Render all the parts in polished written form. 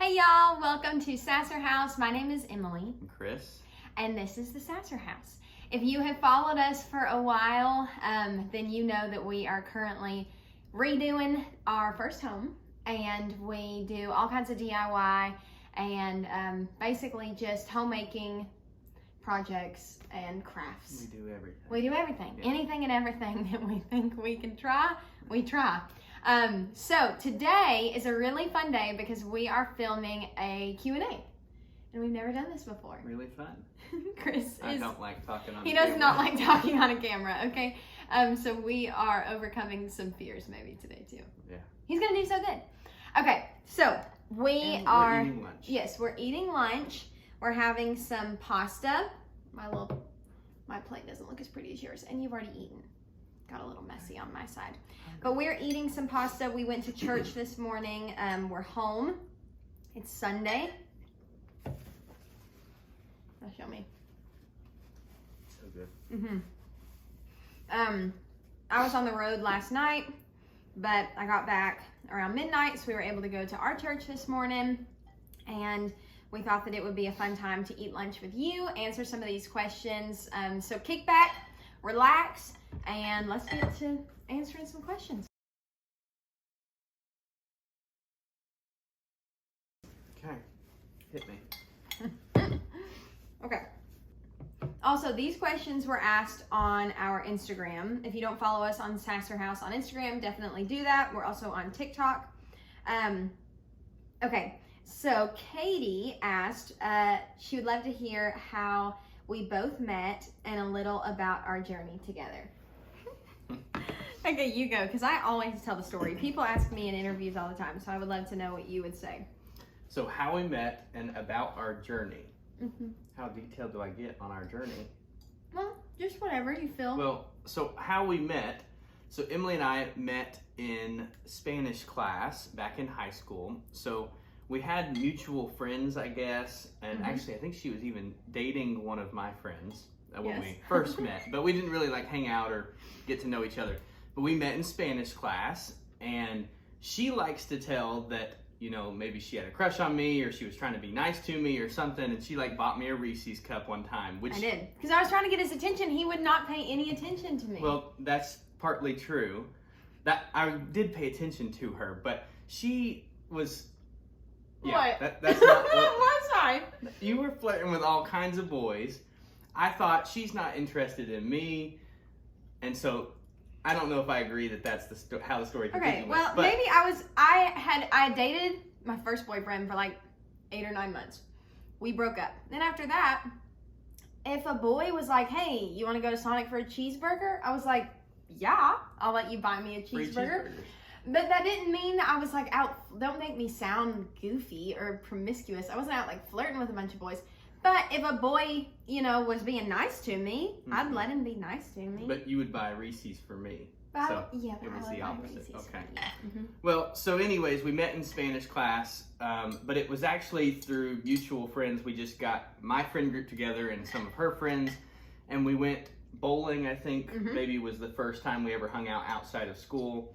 Hey y'all, welcome to Sasser House. My name is Emily. I'm Chris. And this is the Sasser House. If you have followed us for a while, then you know that we are currently redoing our first home, and we do all kinds of DIY and basically just homemaking projects and crafts. We do everything. We do everything. Yeah. Anything and everything that we think we can try, we try. So today is a really fun day because we are filming a Q&A. And we've never done this before. Really fun. I don't like talking on He camera. does not like talking on a camera, okay? So we are overcoming some fears maybe today too. Yeah. He's gonna do so good. Okay, so we're eating lunch. Yes, we're eating lunch. We're having some pasta. My plate doesn't look as pretty as yours, and you've already eaten. Got a little messy on my side. But we're eating some pasta. We went to church this morning. We're home. It's Sunday. Now show me. So good. I was on the road last night, but I got back around midnight, so we were able to go to our church this morning, and we thought that it would be a fun time to eat lunch with you, answer some of these questions. So kick back, relax, and let's get to answering some questions. Okay, hit me. Okay. Also, these questions were asked on our Instagram. If you don't follow us on Sasser House on Instagram, definitely do that. We're also on TikTok. Okay, so Katie asked, she would love to hear how we both met and a little about our journey together. Okay, you go, because I always tell the story. People ask me in interviews all the time, so I would love to know what you would say. So how we met and about our journey. How detailed do I get on our journey? Well, just whatever you feel. Well, so how we met. So Emily and I met in Spanish class back in high school. So we had mutual friends, I guess. And actually, I think she was even dating one of my friends when we first met. But we didn't really like hang out or get to know each other. But we met in Spanish class. And she likes to tell that, you know, maybe she had a crush on me or she was trying to be nice to me or something, and she like bought me a Reese's cup one time, which I did, because I was trying to get his attention. He would not pay any attention to me. Well, that's partly true. That I did pay attention to her, but she was what? That's not what was I? You were flirting with all kinds of boys. I thought she's not interested in me, and so I don't know if I agree that that's how the story continues. Okay, well, maybe I dated my first boyfriend for like 8 or 9 months. We broke up. Then after that, if a boy was like, hey, you want to go to Sonic for a cheeseburger? I was like, yeah, I'll let you buy me a cheeseburger. But that didn't mean that I was like out, don't make me sound goofy or promiscuous. I wasn't out like flirting with a bunch of boys. But if a boy, you know, was being nice to me, I'd let him be nice to me. But you would buy Reese's for me. So it was the opposite. Okay. Well, so anyways, we met in Spanish class, but it was actually through mutual friends. We just got my friend group together and some of her friends, and we went bowling. I think maybe was the first time we ever hung out outside of school,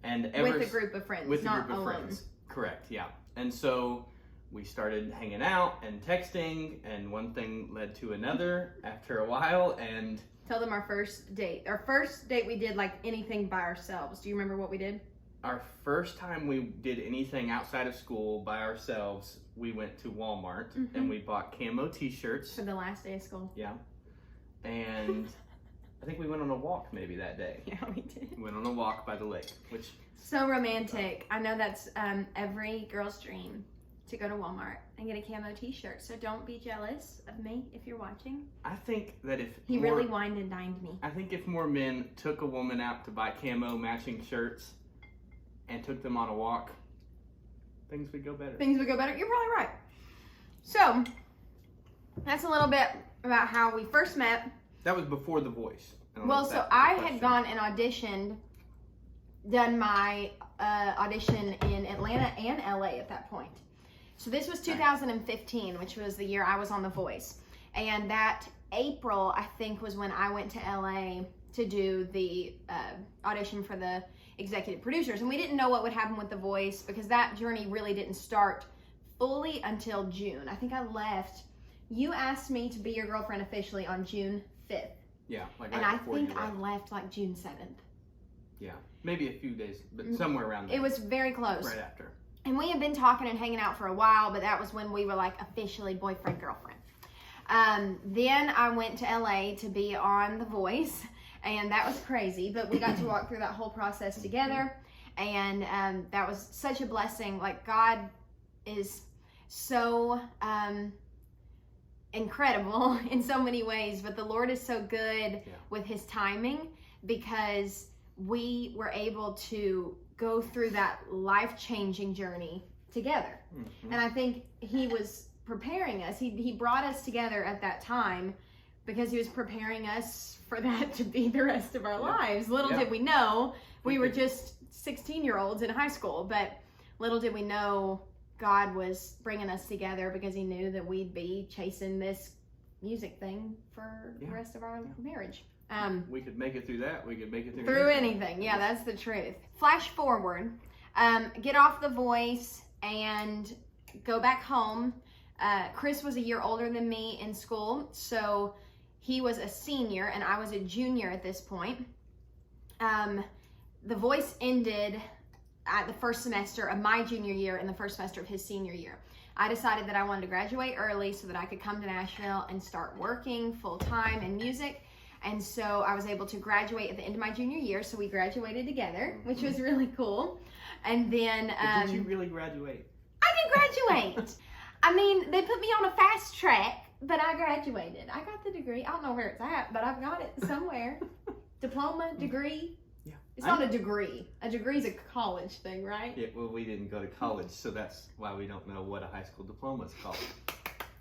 and with a group of friends, not alone. Correct. Yeah, and so we started hanging out and texting, and one thing led to another after a while, and tell them our first date. Our first date we did like anything by ourselves. Do you remember what we did? Our first time we did anything outside of school by ourselves, we went to Walmart and we bought camo t-shirts. For the last day of school. Yeah. And I think we went on a walk maybe that day. Yeah, we did. We went on a walk by the lake, which... So romantic. I know that's every girl's dream, to go to Walmart and get a camo t-shirt. So don't be jealous of me if you're watching. I think that if he really wined and dined me. I think if more men took a woman out to buy camo matching shirts and took them on a walk, things would go better. Things would go better. You're probably right. So that's a little bit about how we first met. That was before The Voice. Well, so I had gone and auditioned, done my audition in Atlanta and LA at that point. So this was 2015, which was the year I was on The Voice. And that April, I think, was when I went to LA to do the audition for the executive producers. And we didn't know what would happen with The Voice because that journey really didn't start fully until June. I think I left. You asked me to be your girlfriend officially on June 5th. Yeah, like and right I before think you I left. left like June 7th. Yeah, maybe a few days, but somewhere around there. It was very close. Right after. And we had been talking and hanging out for a while, but that was when we were like officially boyfriend, girlfriend. Then I went to LA to be on The Voice, and that was crazy, but we got to walk through that whole process together. And that was such a blessing. Like, God is so incredible in so many ways, but the Lord is so good with his timing, because we were able to go through that life-changing journey together. And I think he was preparing us. He brought us together at that time because he was preparing us for that to be the rest of our lives. Little did we know, we were just 16-year-olds in high school, but little did we know God was bringing us together because he knew that we'd be chasing this music thing for the rest of our marriage. We could make it through that. We could make it through anything. Yeah, that's the truth. Flash forward, get off The Voice and go back home. Chris was a year older than me in school, so he was a senior and I was a junior at this point. The Voice ended at the first semester of my junior year and the first semester of his senior year. I decided that I wanted to graduate early so that I could come to Nashville and start working full-time in music. And so I was able to graduate at the end of my junior year. So we graduated together, which was really cool. And then... But did you really graduate? I did graduate. I mean, they put me on a fast track, but I graduated. I got the degree. I don't know where it's at, but I've got it somewhere. Diploma, degree. Yeah. It's not a degree. A degree is a college thing, right? Yeah, well, we didn't go to college, so that's why we don't know what a high school diploma is called.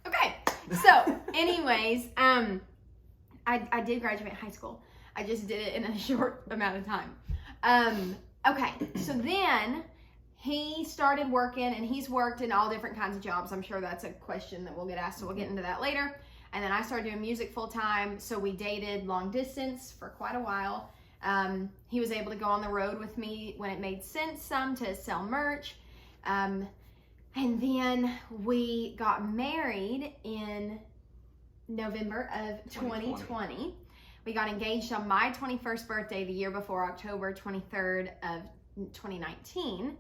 Okay. So, anyways, I did graduate high school. I just did it in a short amount of time. Okay, so then he started working, and he's worked in all different kinds of jobs. I'm sure that's a question that we'll get asked, so we'll get into that later. And then I started doing music full time, so we dated long distance for quite a while. He was able to go on the road with me when it made sense some to sell merch. And then we got married in November of 2020. We got engaged on my 21st birthday the year before, October 23rd of 2019.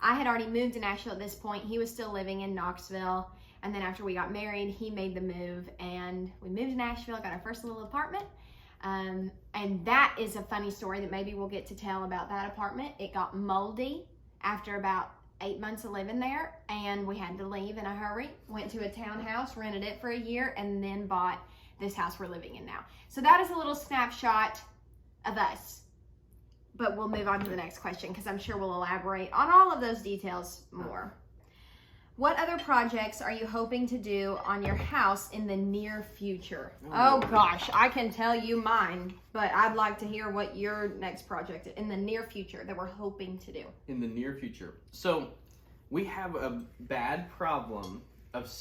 I had already moved to Nashville at this point. He was still living in Knoxville. And then after we got married, he made the move and we moved to Nashville, got our first little apartment. And that is a funny story that maybe we'll get to tell about that apartment. It got moldy after about 8 months of living there, and we had to leave in a hurry. Went to a townhouse, rented it for a year, and then bought this house we're living in now. So that is a little snapshot of us. But we'll move on to the next question because I'm sure we'll elaborate on all of those details more. What other projects are you hoping to do on your house in the near future? Oh gosh, I can tell you mine, but I'd like to hear what your next project in the near future that we're hoping to do. In the near future. So we have a bad problem of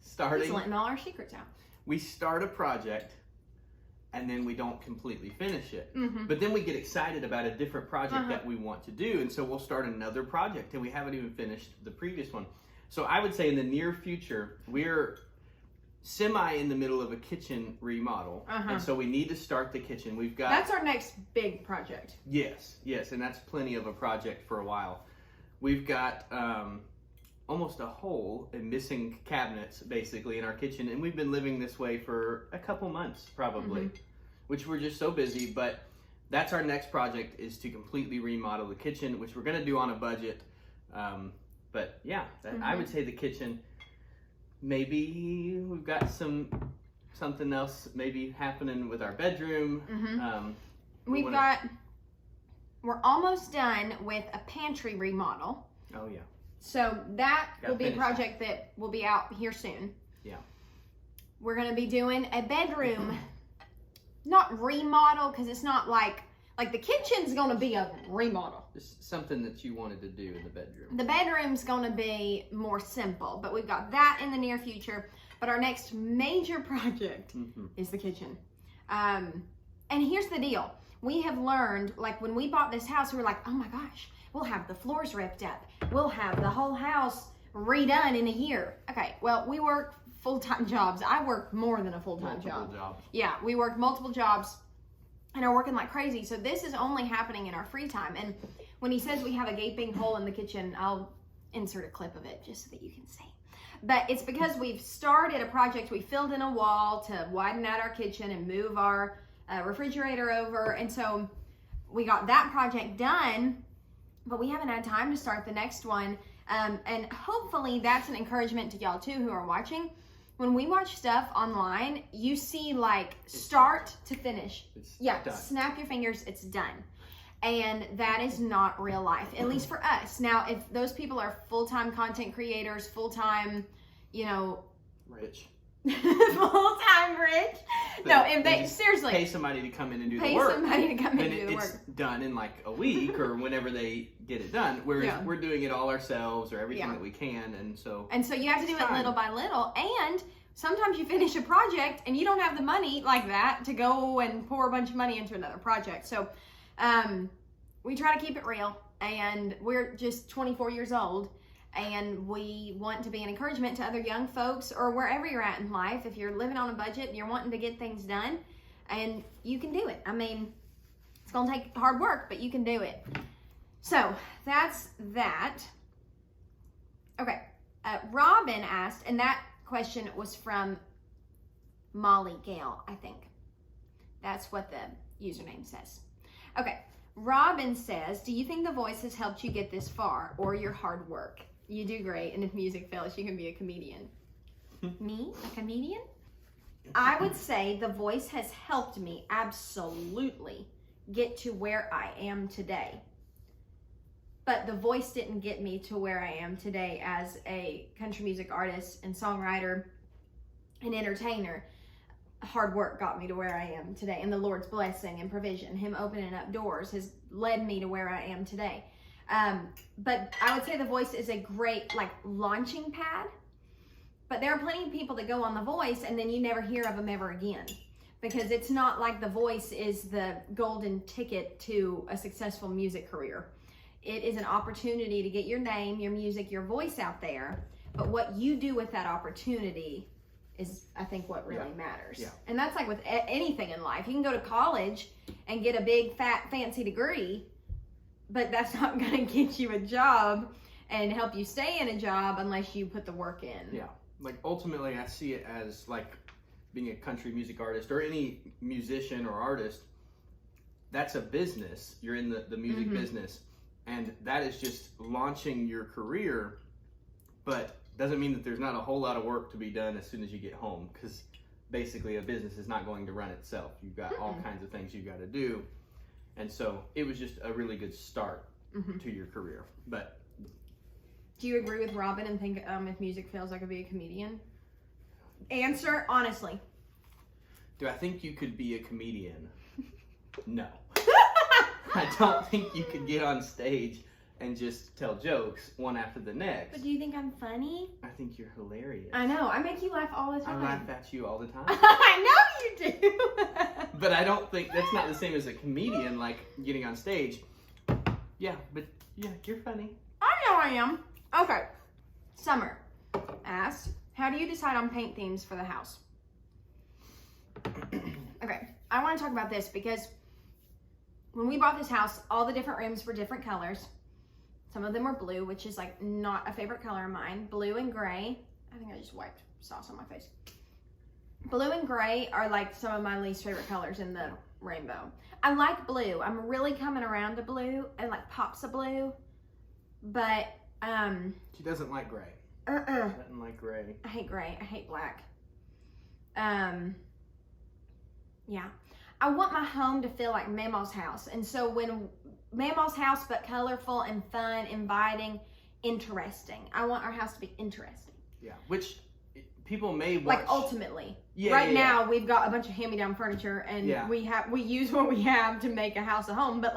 starting. He's letting all our secrets out. We start a project and then we don't completely finish it. Mm-hmm. But then we get excited about a different project that we want to do. And so we'll start another project and we haven't even finished the previous one. So I would say in the near future, we're semi in the middle of a kitchen remodel. And so we need to start the kitchen. We've got... That's our next big project. Yes. And that's plenty of a project for a while. We've got almost a hole in missing cabinets basically in our kitchen. And we've been living this way for a couple months probably, which we're just so busy. But that's our next project, is to completely remodel the kitchen, which we're going to do on a budget. But yeah, I would say the kitchen. Maybe we've got something else maybe happening with our bedroom. We're almost done with a pantry remodel. Oh yeah. So that will be a project that will be out here soon. Yeah. We're going to be doing a bedroom, not remodel, because it's not like the kitchen's going to be a remodel. Just something that you wanted to do in the bedroom. The bedroom's going to be more simple, but we've got that in the near future. But our next major project is the kitchen. And here's the deal. we have learned, like when we bought this house, we were like, oh my gosh, we'll have the floors ripped up. We'll have the whole house redone in a year. Okay, well, we work full-time jobs. I work more than a full-time job. Jobs. Yeah, we work multiple jobs and are working like crazy. So this is only happening in our free time. And when he says we have a gaping hole in the kitchen, I'll insert a clip of it just so that you can see. But it's because we've started a project. We filled in a wall to widen out our kitchen and move our refrigerator over. And so we got that project done, but we haven't had time to start the next one. And hopefully that's an encouragement to y'all too who are watching. When we watch stuff online, you see like start to finish. Yeah, done. Snap your fingers, it's done. And that is not real life, at least for us. Now, if those people are full-time content creators, full-time, Rich. full-time rich. No, if they seriously pay somebody to come in and do the work. Pay somebody to come in and do the it's work. done in like a week or whenever they get it done. Whereas we're doing it all ourselves or everything that we can, and so you have to do it little by little. And sometimes you finish a project and you don't have the money like that to go and pour a bunch of money into another project. So we try to keep it real, and we're just 24 years old, and we want to be an encouragement to other young folks or wherever you're at in life. If you're living on a budget and you're wanting to get things done, and you can do it. I mean, it's gonna take hard work, but you can do it. So that's that. Okay, Robin asked, and that question was from Molly Gale, I think. That's what the username says. Okay, Robin says, do you think The Voice has helped you get this far, or your hard work? You do great, and if music fails, you can be a comedian. Me? A comedian? I would say The Voice has helped me absolutely get to where I am today. But The Voice didn't get me to where I am today as a country music artist and songwriter and entertainer. Hard work got me to where I am today, and the Lord's blessing and provision, Him opening up doors, has led me to where I am today. But I would say The Voice is a great launching pad, but there are plenty of people that go on The Voice and then you never hear of them ever again, because it's not like The Voice is the golden ticket to a successful music career. It is an opportunity to get your name, your music, your voice out there, but what you do with that opportunity is, I think, what really matters. Yeah. And that's like with anything in life. You can go to college and get a big, fat, fancy degree, but that's not going to get you a job and help you stay in a job unless you put the work in. Yeah. Ultimately, I see it as being a country music artist or any musician or artist. That's a business. You're in the music business, and that is just launching your career, but doesn't mean that there's not a whole lot of work to be done as soon as you get home, because basically a business is not going to run itself. You've got all kinds of things you've got to do. And so it was just a really good start to your career. But do you agree with Robin and think if music fails, I could be a comedian? Answer honestly. Do I think you could be a comedian? No. I don't think you could get on stage and just tell jokes one after the next. But do you think I'm funny? I think you're hilarious. I know. I make you laugh all the time. I laugh at you all the time. I know you do. But I don't think that's not the same as a comedian, getting on stage. Yeah, but yeah, you're funny. I know I am. Okay. Summer asked, how do you decide on paint themes for the house? Okay. I want to talk about this because when we bought this house, all the different rooms were different colors. Some of them were blue, which is not a favorite color of mine. Blue and gray. I think I just wiped sauce on my face. Blue and gray are some of my least favorite colors in the rainbow. I like blue. I'm really coming around to blue and pops of blue. But she doesn't like gray. She doesn't like gray. I hate gray. I hate black. Yeah. I want my home to feel like Mama's house. And so when Mama's house, but colorful and fun, inviting, interesting. I want our house to be interesting. Yeah, which people may watch. Ultimately. Yeah, now we've got a bunch of hand-me-down furniture, and we use what we have to make a house a home. But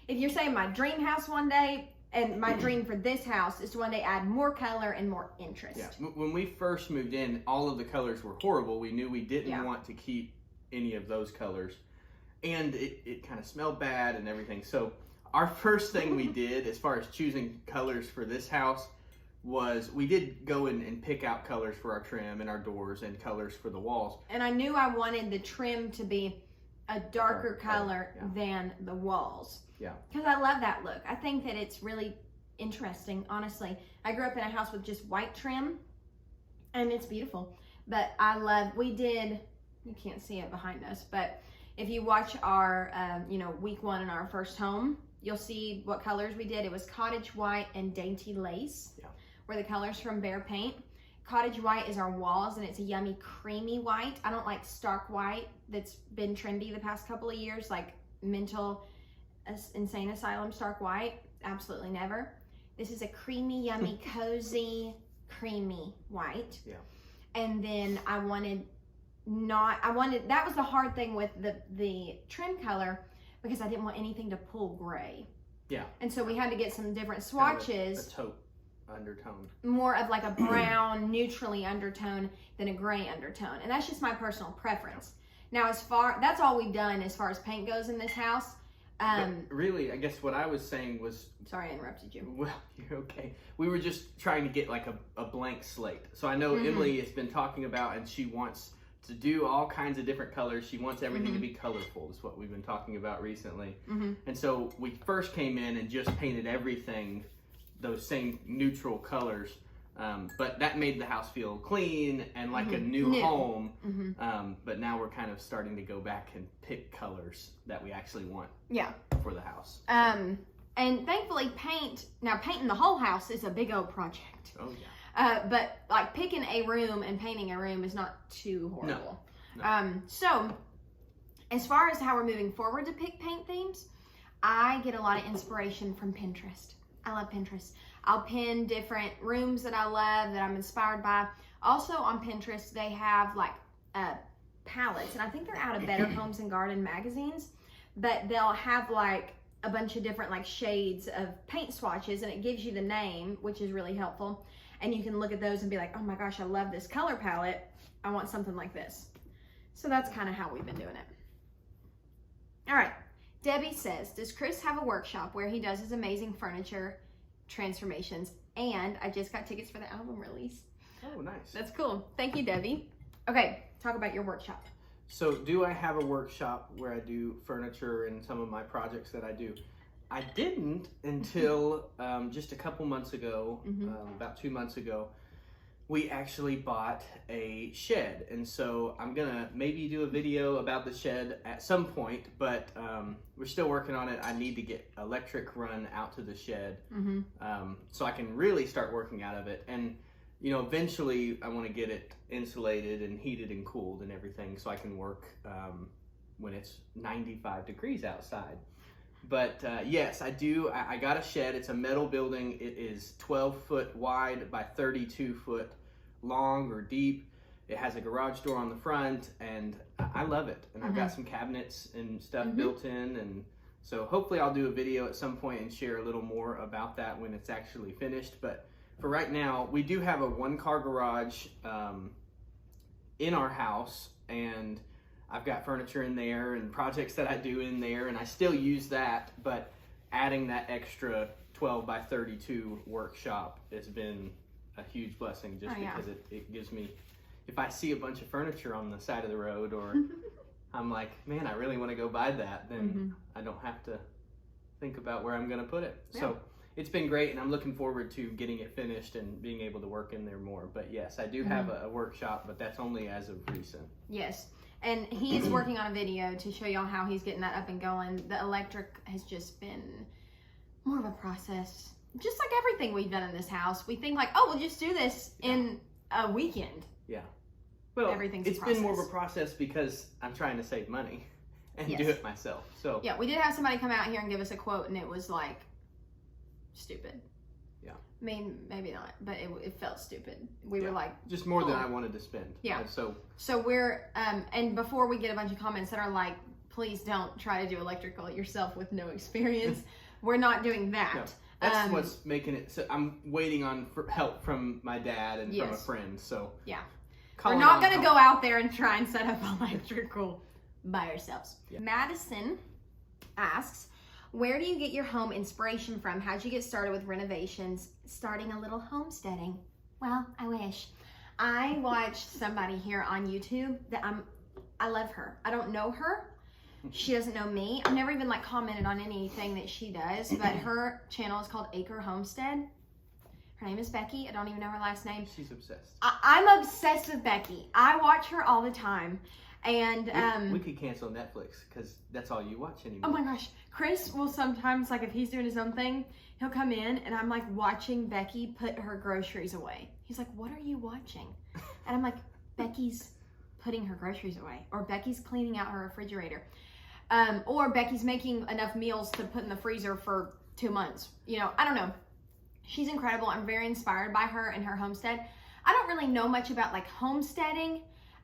if you're saying my dream house one day, and my dream for this house is to one day add more color and more interest. Yeah. When we first moved in, all of the colors were horrible. We knew we didn't want to keep any of those colors. and it kind of smelled bad and everything. So our first thing we did as far as choosing colors for this house was we did go in and pick out colors for our trim and our doors and colors for the walls. And I knew I wanted the trim to be a darker color than the walls. Yeah. Because I love that look. I think that it's really interesting, honestly. I grew up in a house with just white trim, and it's beautiful. But we did, you can't see it behind us, but if you watch our, week 1 in our first home, you'll see what colors we did. It was cottage white and dainty lace were the colors from Behr Paint. Cottage white is our walls, and it's a yummy creamy white. I don't like stark white that's been trendy the past couple of years, like mental insane asylum stark white. Absolutely never. This is a creamy, yummy, cozy, creamy white. Yeah. And then that was the hard thing with the trim color, because I didn't want anything to pull gray. Yeah. And so we had to get some different swatches. A taupe undertone. More of like a brown, neutrally undertone than a gray undertone. And that's just my personal preference. Now, that's all we've done as far as paint goes in this house. But really, I guess what I was saying was... Sorry, I interrupted you. Well, you're okay. We were just trying to get like a blank slate. So I know Emily has been talking about, and she wants to do all kinds of different colors. She wants everything to be colorful, is what we've been talking about recently. And so we first came in and just painted everything those same neutral colors. But that made the house feel clean and like a new home. But now we're kind of starting to go back and pick colors that we actually want for the house. And thankfully painting the whole house is a big old project. Oh yeah. But like picking a room and painting a room is not too horrible. No. So as far as how we're moving forward to pick paint themes, I get a lot of inspiration from Pinterest. I love Pinterest. I'll pin different rooms that I love, that I'm inspired by. Also on Pinterest, they have like palettes, and I think they're out of Better Homes and Garden magazines, but they'll have like a bunch of different like shades of paint swatches, and it gives you the name, which is really helpful. And you can look at those and be like, oh my gosh, I love this color palette. I want something like this. So that's kind of how we've been doing it. All right. Debbie says, does Chris have a workshop where he does his amazing furniture transformations? And I just got tickets for the album release. Oh, nice. That's cool. Thank you, Debbie. Okay, talk about your workshop. So do I have a workshop where I do furniture and some of my projects that I do? I didn't until just a couple months ago, about 2 months ago. We actually bought a shed, and so I'm gonna maybe do a video about the shed at some point, but we're still working on it. I need to get electric run out to the shed so I can really start working out of it. And eventually I want to get it insulated and heated and cooled and everything so I can work when it's 95 degrees outside. But yes, I do. I got a shed. It's a metal building. It is 12 foot wide by 32 foot long or deep. It has a garage door on the front, and I love it. And I've got some cabinets and stuff built in, and so hopefully I'll do a video at some point and share a little more about that when it's actually finished. But for right now, we do have a 1-car garage in our house, and I've got furniture in there and projects that I do in there, and I still use that, but adding that extra 12 by 32 workshop has been a huge blessing, just because it gives me, if I see a bunch of furniture on the side of the road, or I'm like, man, I really want to go buy that, then I don't have to think about where I'm going to put it. Yeah. So it's been great, and I'm looking forward to getting it finished and being able to work in there more. But yes, I do have a workshop, but that's only as of recent. Yes. And he's working on a video to show y'all how he's getting that up and going. The electric has just been more of a process. Just like everything we've done in this house. We think like, oh, we'll just do this in a weekend. Yeah. Well, it's been more of a process because I'm trying to save money and do it myself. So yeah, we did have somebody come out here and give us a quote, and it was like stupid. Yeah. I mean, maybe not, but it felt stupid. We were like... just more than I wanted to spend. Yeah. So we're... and before we get a bunch of comments that are like, please don't try to do electrical yourself with no experience, we're not doing that. No, that's what's making it... So I'm waiting on help from my dad and from a friend, so... Yeah. We're not going to go out there and try and set up electrical by ourselves. Yeah. Madison asks, where do you get your home inspiration from? How'd you get started with renovations? Starting a little homesteading. Well, I wish. I watched somebody here on YouTube that I love her. I don't know her. She doesn't know me. I've never even like commented on anything that she does, but her channel is called Acre Homestead. Her name is Becky. I don't even know her last name. She's obsessed. I'm obsessed with Becky. I watch her all the time. And we could cancel Netflix because that's all you watch anymore. oh my gosh, Chris will sometimes, like if he's doing his own thing, he'll come in and I'm like watching Becky put her groceries away. He's like, what are you watching? And I'm like, Becky's putting her groceries away, or Becky's cleaning out her refrigerator, or Becky's making enough meals to put in the freezer for 2 months. You know, I don't know. She's incredible. I'm very inspired by her and her homestead. I don't really know much about like homesteading.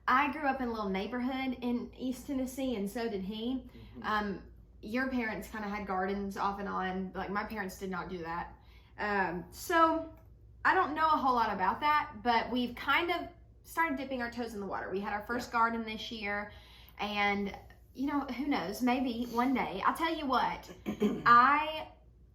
I grew up in a little neighborhood in East Tennessee, and so did he. Your parents kind of had gardens off and on. Like my parents did not do that. So I don't know a whole lot about that, but we've kind of started dipping our toes in the water. We had our first garden this year, and you know, who knows, maybe one day. I'll tell you what, I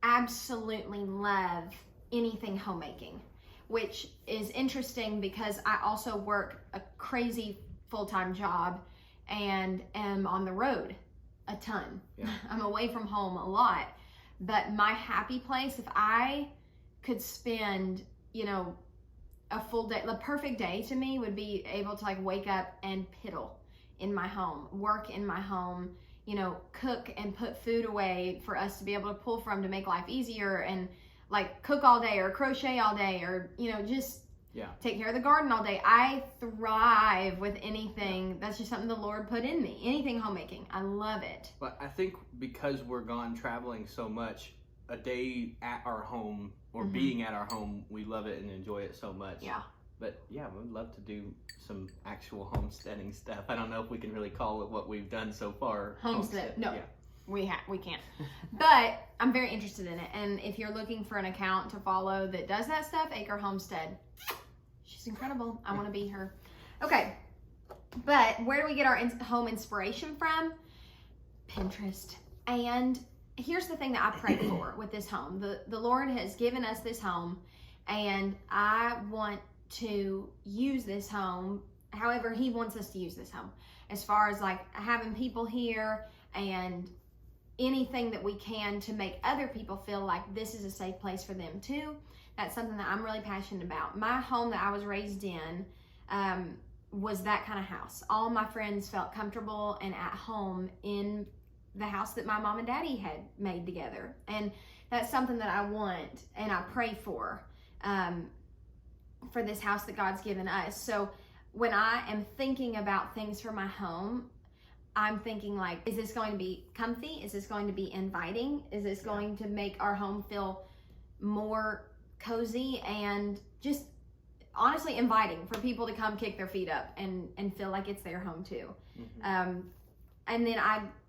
absolutely love anything homemaking, which is interesting because I also work a crazy full-time job and am on the road a ton. Yeah. I'm away from home a lot, but my happy place, if I could spend, you know, a full day, the perfect day to me would be able to like wake up and piddle in my home, work in my home, you know, cook and put food away for us to be able to pull from to make life easier, and like cook all day or crochet all day, or, you know, just take care of the garden all day. I thrive with anything. That's just something the Lord put in me. Anything homemaking. I love it. But I think because we're gone traveling so much, a day at our home or being at our home, we love it and enjoy it so much. Yeah. But yeah, we'd love to do some actual homesteading stuff. I don't know if we can really call it what we've done so far. Homestead. No. Yeah. We can't. But I'm very interested in it. And if you're looking for an account to follow that does that stuff, Acre Homestead. She's incredible. I want to be her. Okay. But where do we get our home inspiration from? Pinterest. And here's the thing that I pray for with this home. The Lord has given us this home, and I want to use this home however He wants us to use this home. As far as like having people here and anything that we can to make other people feel like this is a safe place for them too. That's something that I'm really passionate about. My home that I was raised in was that kind of house. All my friends felt comfortable and at home in the house that my mom and daddy had made together. And that's something that I want and I pray for this house that God's given us. So when I am thinking about things for my home, I'm thinking like, is this going to be comfy? Is this going to be inviting? Is this going to make our home feel more cozy and just honestly inviting for people to come kick their feet up and feel like it's their home too? And then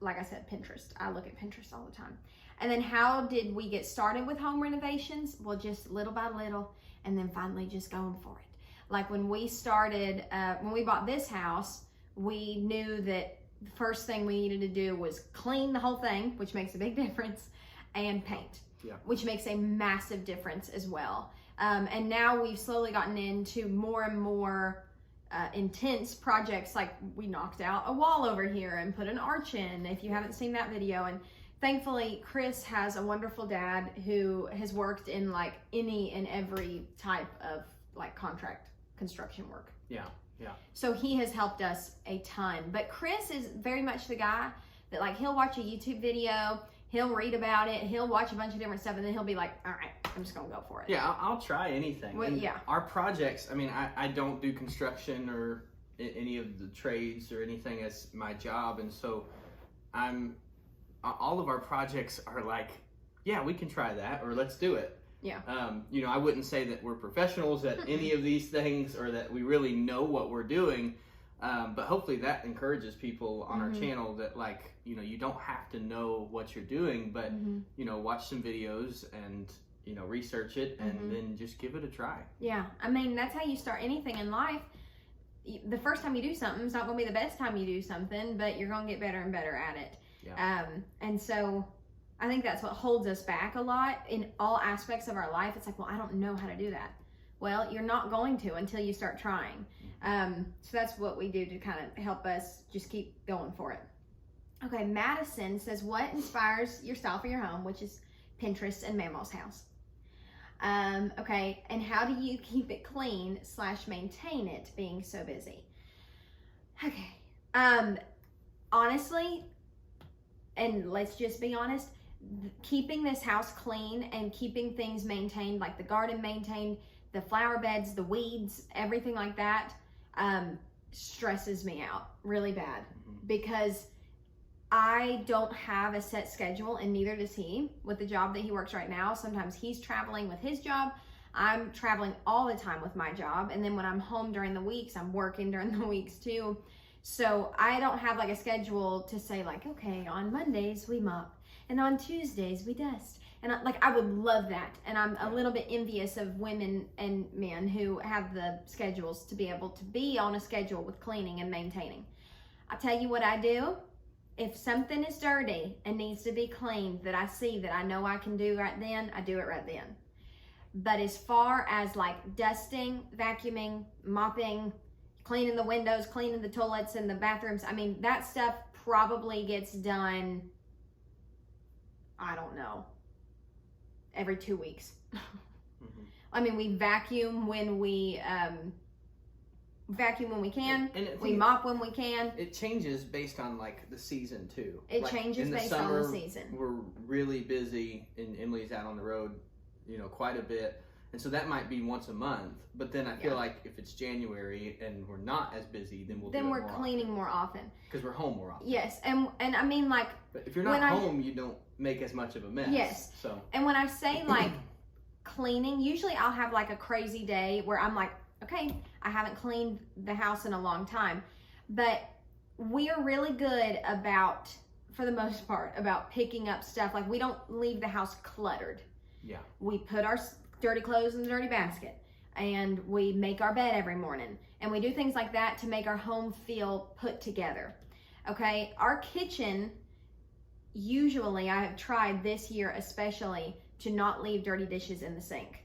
like I said, Pinterest. I look at Pinterest all the time. And then how did we get started with home renovations? Well, just little by little, and then finally just going for it. Like when we started, when we bought this house, we knew that the first thing we needed to do was clean the whole thing, which makes a big difference, and paint, which makes a massive difference as well. And now we've slowly gotten into more and more intense projects. Like we knocked out a wall over here and put an arch in, if you haven't seen that video. And thankfully, Chris has a wonderful dad who has worked in like any and every type of like contract construction work. Yeah. So he has helped us a ton. But Chris is very much the guy that like he'll watch a YouTube video, he'll read about it, he'll watch a bunch of different stuff, and then he'll be like, all right, I'm just gonna go for it. Yeah, I'll try anything. Well, our projects, I mean, I don't do construction or any of the trades or anything as my job, and so all of our projects are like, yeah, we can try that, or let's do it. Yeah. You know, I wouldn't say that we're professionals at any of these things or that we really know what we're doing, but hopefully that encourages people on our channel that like, you know, you don't have to know what you're doing, but, you know, watch some videos and, you know, research it and then just give it a try. Yeah. I mean, that's how you start anything in life. the first time you do something, it's not going to be the best time you do something, but you're going to get better and better at it. Yeah. And so I think that's what holds us back a lot in all aspects of our life. It's like, well, I don't know how to do that. Well, you're not going to until you start trying. So that's what we do to kind of help us just keep going for it. Okay, Madison says, what inspires your style for your home, which is Pinterest and Mamaw's house. Okay, and how do you keep it clean / maintain it being so busy? Okay, honestly, and let's just be honest, keeping this house clean and keeping things maintained, like the garden maintained, the flower beds, the weeds, everything like that, stresses me out really bad because I don't have a set schedule, and neither does he with the job that he works right now. Sometimes he's traveling with his job. I'm traveling all the time with my job. And then when I'm home during the weeks, I'm working during the weeks too. So I don't have like a schedule to say like, okay, on Mondays we mop and on Tuesdays we dust. And I would love that. And I'm a little bit envious of women and men who have the schedules to be able to be on a schedule with cleaning and maintaining. I'll tell you what I do. If something is dirty and needs to be cleaned that I see that I know I can do right then, I do it right then. But as far as like dusting, vacuuming, mopping, cleaning the windows, cleaning the toilets and the bathrooms, I mean, that stuff probably gets done, I don't know, every 2 weeks. I mean, we vacuum when we can, and we mop when we can. It changes based on like the season too. It changes based on the season. We're really busy and Emily's out on the road, quite a bit. And so that might be once a month, but then I feel like if it's January and we're not as busy, then we're cleaning more often. Because we're home more often. Yes, and I mean like. But if you're not home, you don't make as much of a mess. Yes. So. And when I say like cleaning, usually I'll have like a crazy day where I'm like, okay, I haven't cleaned the house in a long time, but we are really good about, for the most part, about picking up stuff. Like we don't leave the house cluttered. Yeah. We put our dirty clothes in the dirty basket and we make our bed every morning and we do things like that to make our home feel put together. Okay, our kitchen, usually I have tried this year especially to not leave dirty dishes in the sink.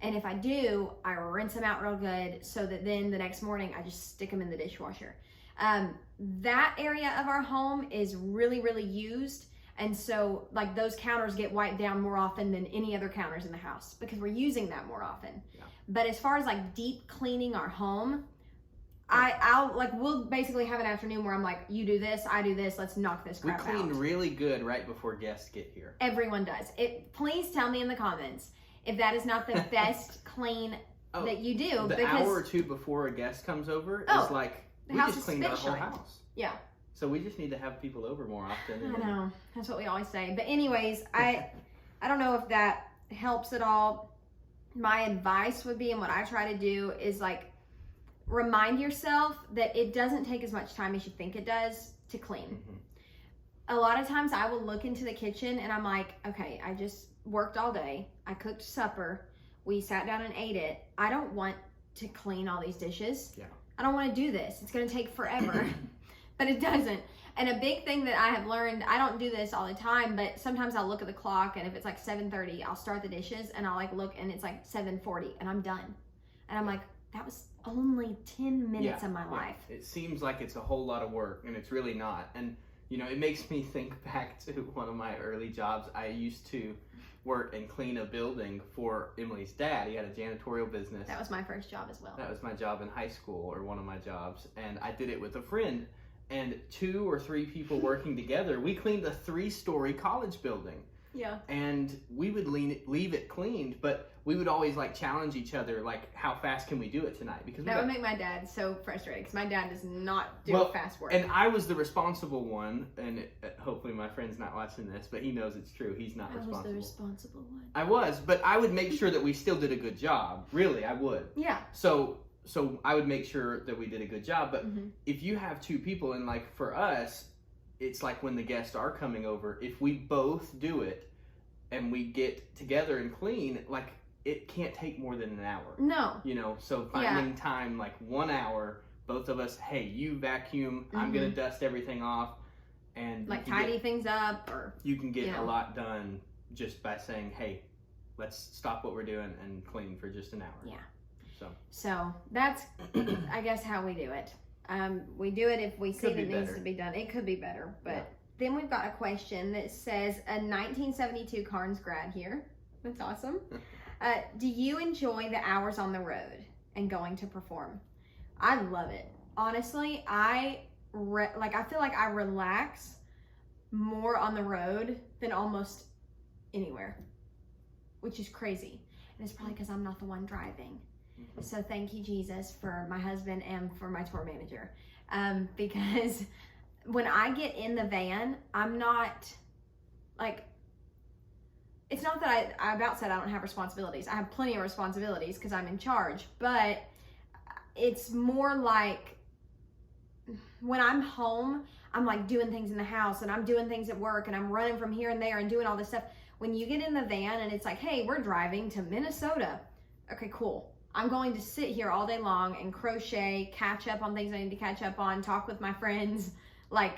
And if I do, I rinse them out real good so that then the next morning I just stick them in the dishwasher. That area of our home is really, really used. And so like those counters get wiped down more often than any other counters in the house because we're using that more often. Yeah. But as far as like deep cleaning our home, we'll basically have an afternoon where I'm like, you do this, I do this, let's knock this crap out. We clean really good right before guests get here. Everyone does. Please tell me in the comments if that is not the best clean that you do. The hour or two before a guest comes over is like, we just cleaned our whole house. Yeah. So we just need to have people over more often. I know. That's what we always say. But anyways, I don't know if that helps at all. My advice would be, and what I try to do is like, remind yourself that it doesn't take as much time as you think it does to clean. A lot of times I will look into the kitchen and I'm like, okay, I just worked all day. I cooked supper. We sat down and ate it. I don't want to clean all these dishes. Yeah. I don't want to do this. It's going to take forever. But it doesn't. And a big thing that I have learned, I don't do this all the time, but sometimes I'll look at the clock and if it's like 7:30, I'll start the dishes and I'll like look and it's like 7:40 and I'm done. And I'm like, that was only 10 minutes of my life. It seems like it's a whole lot of work and it's really not. And it makes me think back to one of my early jobs. I used to work and clean a building for Emily's dad. He had a janitorial business. That was my first job as well. That was my job in high school, or one of my jobs. And I did it with a friend. And 2 or 3 people working together, we cleaned a 3-story college building. Yeah. And we would leave it cleaned, but we would always like challenge each other, like, how fast can we do it tonight? Because that would make my dad so frustrated because my dad does not do fast work. And I was the responsible one, and hopefully my friend's not watching this, but he knows it's true. He's not responsible. I was the responsible one. I was, but I would make sure that we still did a good job. Really, I would. Yeah. So I would make sure that we did a good job. But if you have 2 people, and like for us, it's like when the guests are coming over, if we both do it and we get together and clean, like it can't take more than an hour. No. So finding time, like 1 hour both of us, hey, you vacuum, I'm going to dust everything off. And like tidy things up, or you can get a lot done just by saying, hey, let's stop what we're doing and clean for just an hour. Yeah. So that's, I guess, how we do it. We do it if we see that it needs to be done. It could be better, but then we've got a question that says a 1972 Carnes grad here. That's awesome. Do you enjoy the hours on the road and going to perform? I love it. Honestly, I feel like I relax more on the road than almost anywhere, which is crazy. And it's probably because I'm not the one driving. So thank you, Jesus, for my husband and for my tour manager. Because when I get in the van, I'm not like, it's not that I about said I don't have responsibilities. I have plenty of responsibilities because I'm in charge, but it's more like when I'm home, I'm like doing things in the house and I'm doing things at work and I'm running from here and there and doing all this stuff. When you get in the van and it's like, hey, we're driving to Minnesota. Okay, cool. I'm going to sit here all day long and crochet, catch up on things I need to catch up on, talk with my friends. Like,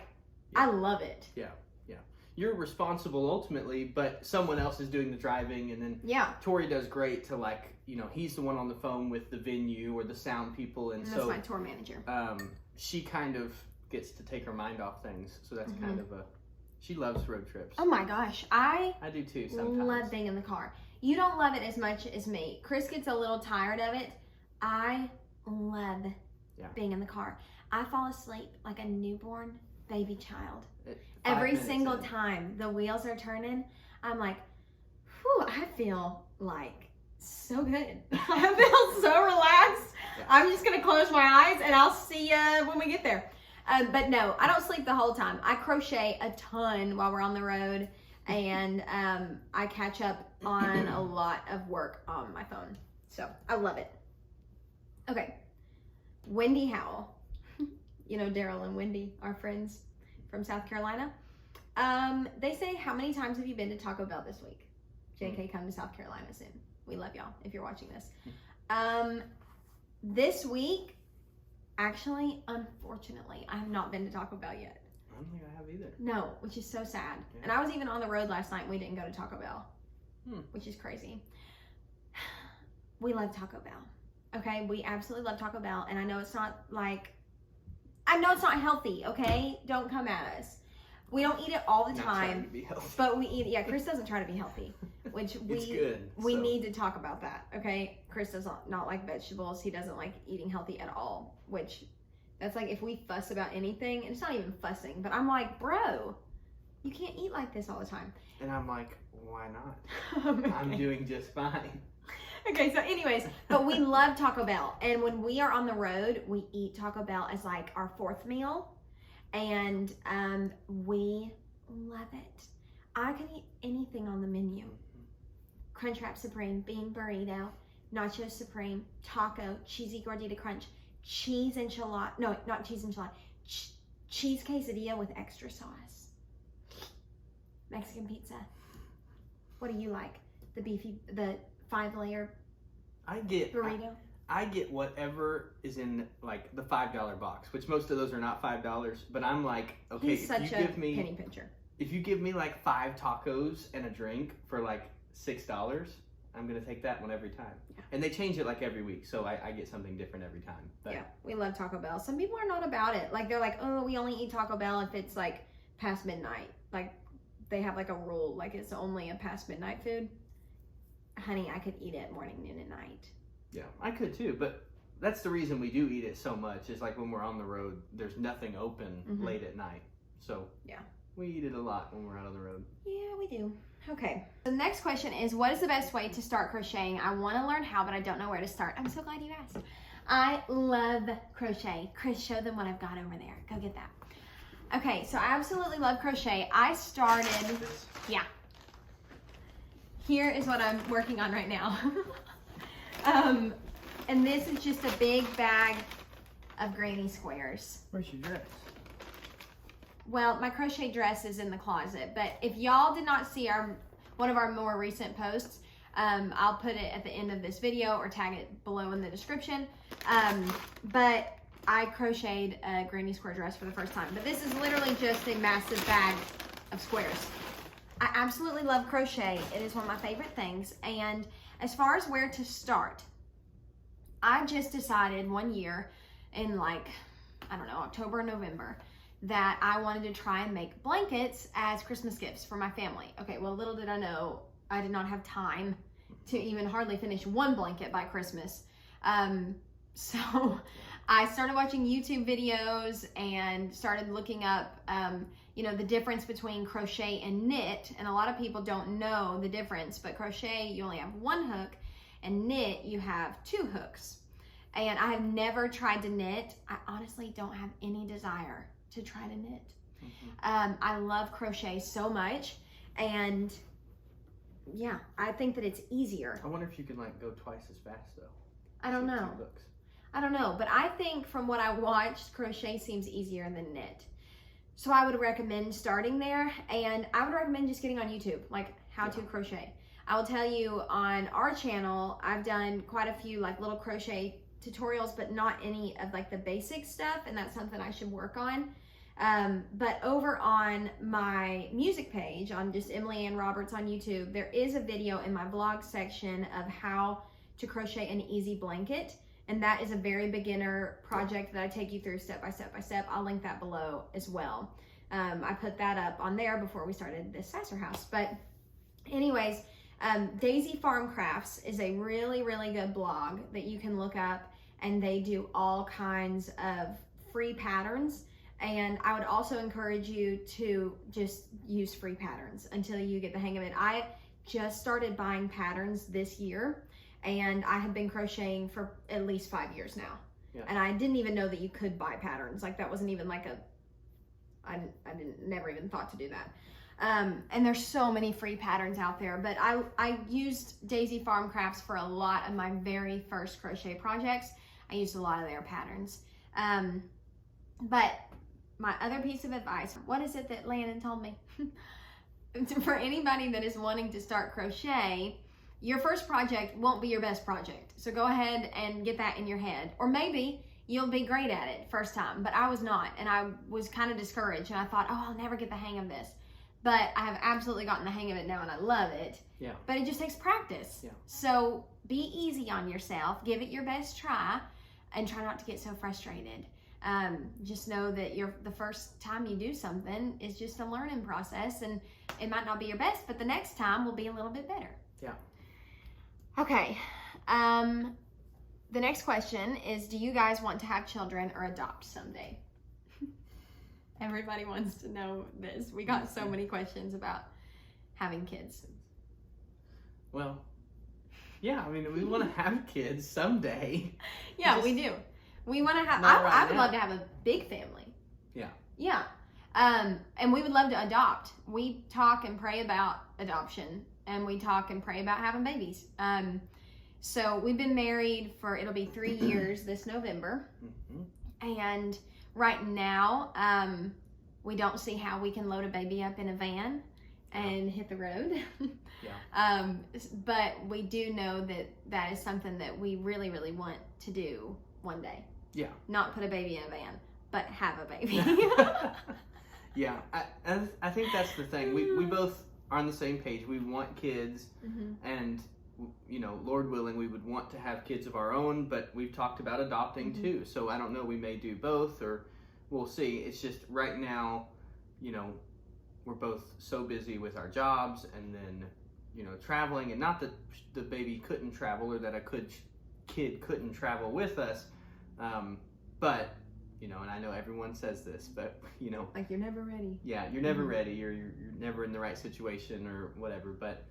I love it. Yeah. You're responsible ultimately, but someone else is doing the driving, and then Tori does great to, like, you know, he's the one on the phone with the venue or the sound people, and that's my tour manager. She kind of gets to take her mind off things, so that's kind of she loves road trips. Oh my gosh, I do too sometimes. Love being in the car. You don't love it as much as me. Chris gets a little tired of it. I love being in the car. I fall asleep like a newborn baby child. Every single time the wheels are turning, I'm like, whew, I feel like so good. I feel so relaxed. Yeah. I'm just going to close my eyes and I'll see you when we get there. But no, I don't sleep the whole time. I crochet a ton while we're on the road, and I catch up on a lot of work on my phone. So I love it. Okay. Wendy Howell. You know Daryl and Wendy, our friends from South Carolina. They say, how many times have you been to Taco Bell this week? JK, come to South Carolina soon. We love y'all if you're watching this. This week, actually, unfortunately, I have not been to Taco Bell yet. I don't think I have either. No, which is so sad. Yeah. And I was even on the road last night and we didn't go to Taco Bell, which is crazy. We love Taco Bell. Okay, we absolutely love Taco Bell, and I know it's not healthy, okay? Don't come at us. We don't eat it all the time, but we eat it. Yeah, Chris doesn't try to be healthy, which we need to talk about that, okay? Chris does not like vegetables. He doesn't like eating healthy at all, which that's like if we fuss about anything, and it's not even fussing, but I'm like, bro, you can't eat like this all the time. And I'm like, why not? I'm doing just fine. Okay, so anyways, but we love Taco Bell. And when we are on the road, we eat Taco Bell as like our fourth meal. And we love it. I can eat anything on the menu. Crunchwrap Supreme, bean burrito, nacho supreme, taco, cheesy gordita crunch, cheese enchilada, no, not cheese enchilada, cheese quesadilla with extra sauce. Mexican pizza. What do you like? The 5-layer burrito? I get whatever is in like the $5 box, which most of those are not $5, but I'm like, okay, He's such a penny pincher. If you give me like 5 tacos and a drink for like $6, I'm gonna take that one every time. Yeah. And they change it like every week, so I get something different every time. But yeah, we love Taco Bell. Some people are not about it. Like they're like, oh, we only eat Taco Bell if it's like past midnight. Like they have like a rule, like it's only a past midnight food. Honey, I could eat it morning, noon, and night. Yeah, I could too, but that's the reason we do eat it so much. Is like when we're on the road, there's nothing open late at night. So yeah, we eat it a lot when we're out on the road. Yeah, we do. Okay. The next question is, what is the best way to start crocheting? I want to learn how, but I don't know where to start. I'm so glad you asked. I love crochet. Chris, show them what I've got over there. Go get that. Okay, so I absolutely love crochet. I started, Here is what I'm working on right now. And this is just a big bag of granny squares. Where's your dress? Well, my crochet dress is in the closet, but if y'all did not see one of our more recent posts, I'll put it at the end of this video or tag it below in the description. But I crocheted a granny square dress for the first time, but this is literally just a massive bag of squares. I absolutely love crochet. It is one of my favorite things. And as far as where to start, I just decided one year in like, I don't know, October or November, that I wanted to try and make blankets as Christmas gifts for my family. Okay, well, little did I know, I did not have time to even hardly finish one blanket by Christmas. So I started watching YouTube videos and started looking up, you know, the difference between crochet and knit. And a lot of people don't know the difference, but crochet, you only have one hook, and knit, you have two hooks. And I have never tried to knit. I honestly don't have any desire to try to knit. I love crochet so much, and yeah, I think that it's easier. I wonder if you can like go twice as fast though. I don't know. I don't know, but I think from what I watched, crochet seems easier than knit. So I would recommend starting there, and I would recommend just getting on YouTube, like how to crochet. I will tell you on our channel, I've done quite a few like little crochet tutorials, but not any of like the basic stuff, and that's something I should work on. But over on my music page, on just Emily Ann Roberts on YouTube, there is a video in my blog section of how to crochet an easy blanket. And that is a very beginner project that I take you through step by step by step. I'll link that below as well. I put that up on there before we started this Sasser House. But anyways, Daisy Farm Crafts is a really, really good blog that you can look up, and they do all kinds of free patterns. And I would also encourage you to just use free patterns until you get the hang of it. I just started buying patterns this year, and I have been crocheting for at least 5 years now. Yeah. And I didn't even know that you could buy patterns. Like that wasn't even like I never even thought to do that. And there's so many free patterns out there, but I used Daisy Farm Crafts for a lot of my very first crochet projects. I used a lot of their patterns. But my other piece of advice, what is it that Landon told me? For anybody that is wanting to start crochet, your first project won't be your best project. So go ahead and get that in your head. Or maybe you'll be great at it first time, but I was not. And I was kind of discouraged, and I thought, oh, I'll never get the hang of this. But I have absolutely gotten the hang of it now, and I love it. Yeah. But it just takes practice. Yeah. So be easy on yourself. Give it your best try, and try not to get so frustrated. Just know that the first time you do something is just a learning process, and it might not be your best, but the next time will be a little bit better. Yeah. Okay. The next question is, do you guys want to have children or adopt someday? Everybody wants to know this. We got so many questions about having kids. Well, yeah, I mean, we want to have kids someday. Yeah, we do. We want to have, I would love to have a big family. Yeah. Yeah. And we would love to adopt. We talk and pray about adoption, and we talk and pray about having babies. So we've been married for, it'll be 3 years this November. Mm-hmm. And right now, we don't see how we can load a baby up in a van and hit the road. Yeah. But we do know that that is something that we really, really want to do one day. Yeah. Not put a baby in a van, but have a baby. Yeah, I think that's the thing. We both are on the same page. We want kids, mm-hmm. and you know, Lord willing, we would want to have kids of our own, but we've talked about adopting mm-hmm. too. So I don't know, we may do both, or we'll see. It's just right now, you know, we're both so busy with our jobs, and then, you know, traveling, and not that the baby couldn't travel or that a kid couldn't travel with us, but you know, and I know everyone says this, but you know, like you're never ready. Yeah, you're never mm-hmm. ready, or you're never in the right situation or whatever, but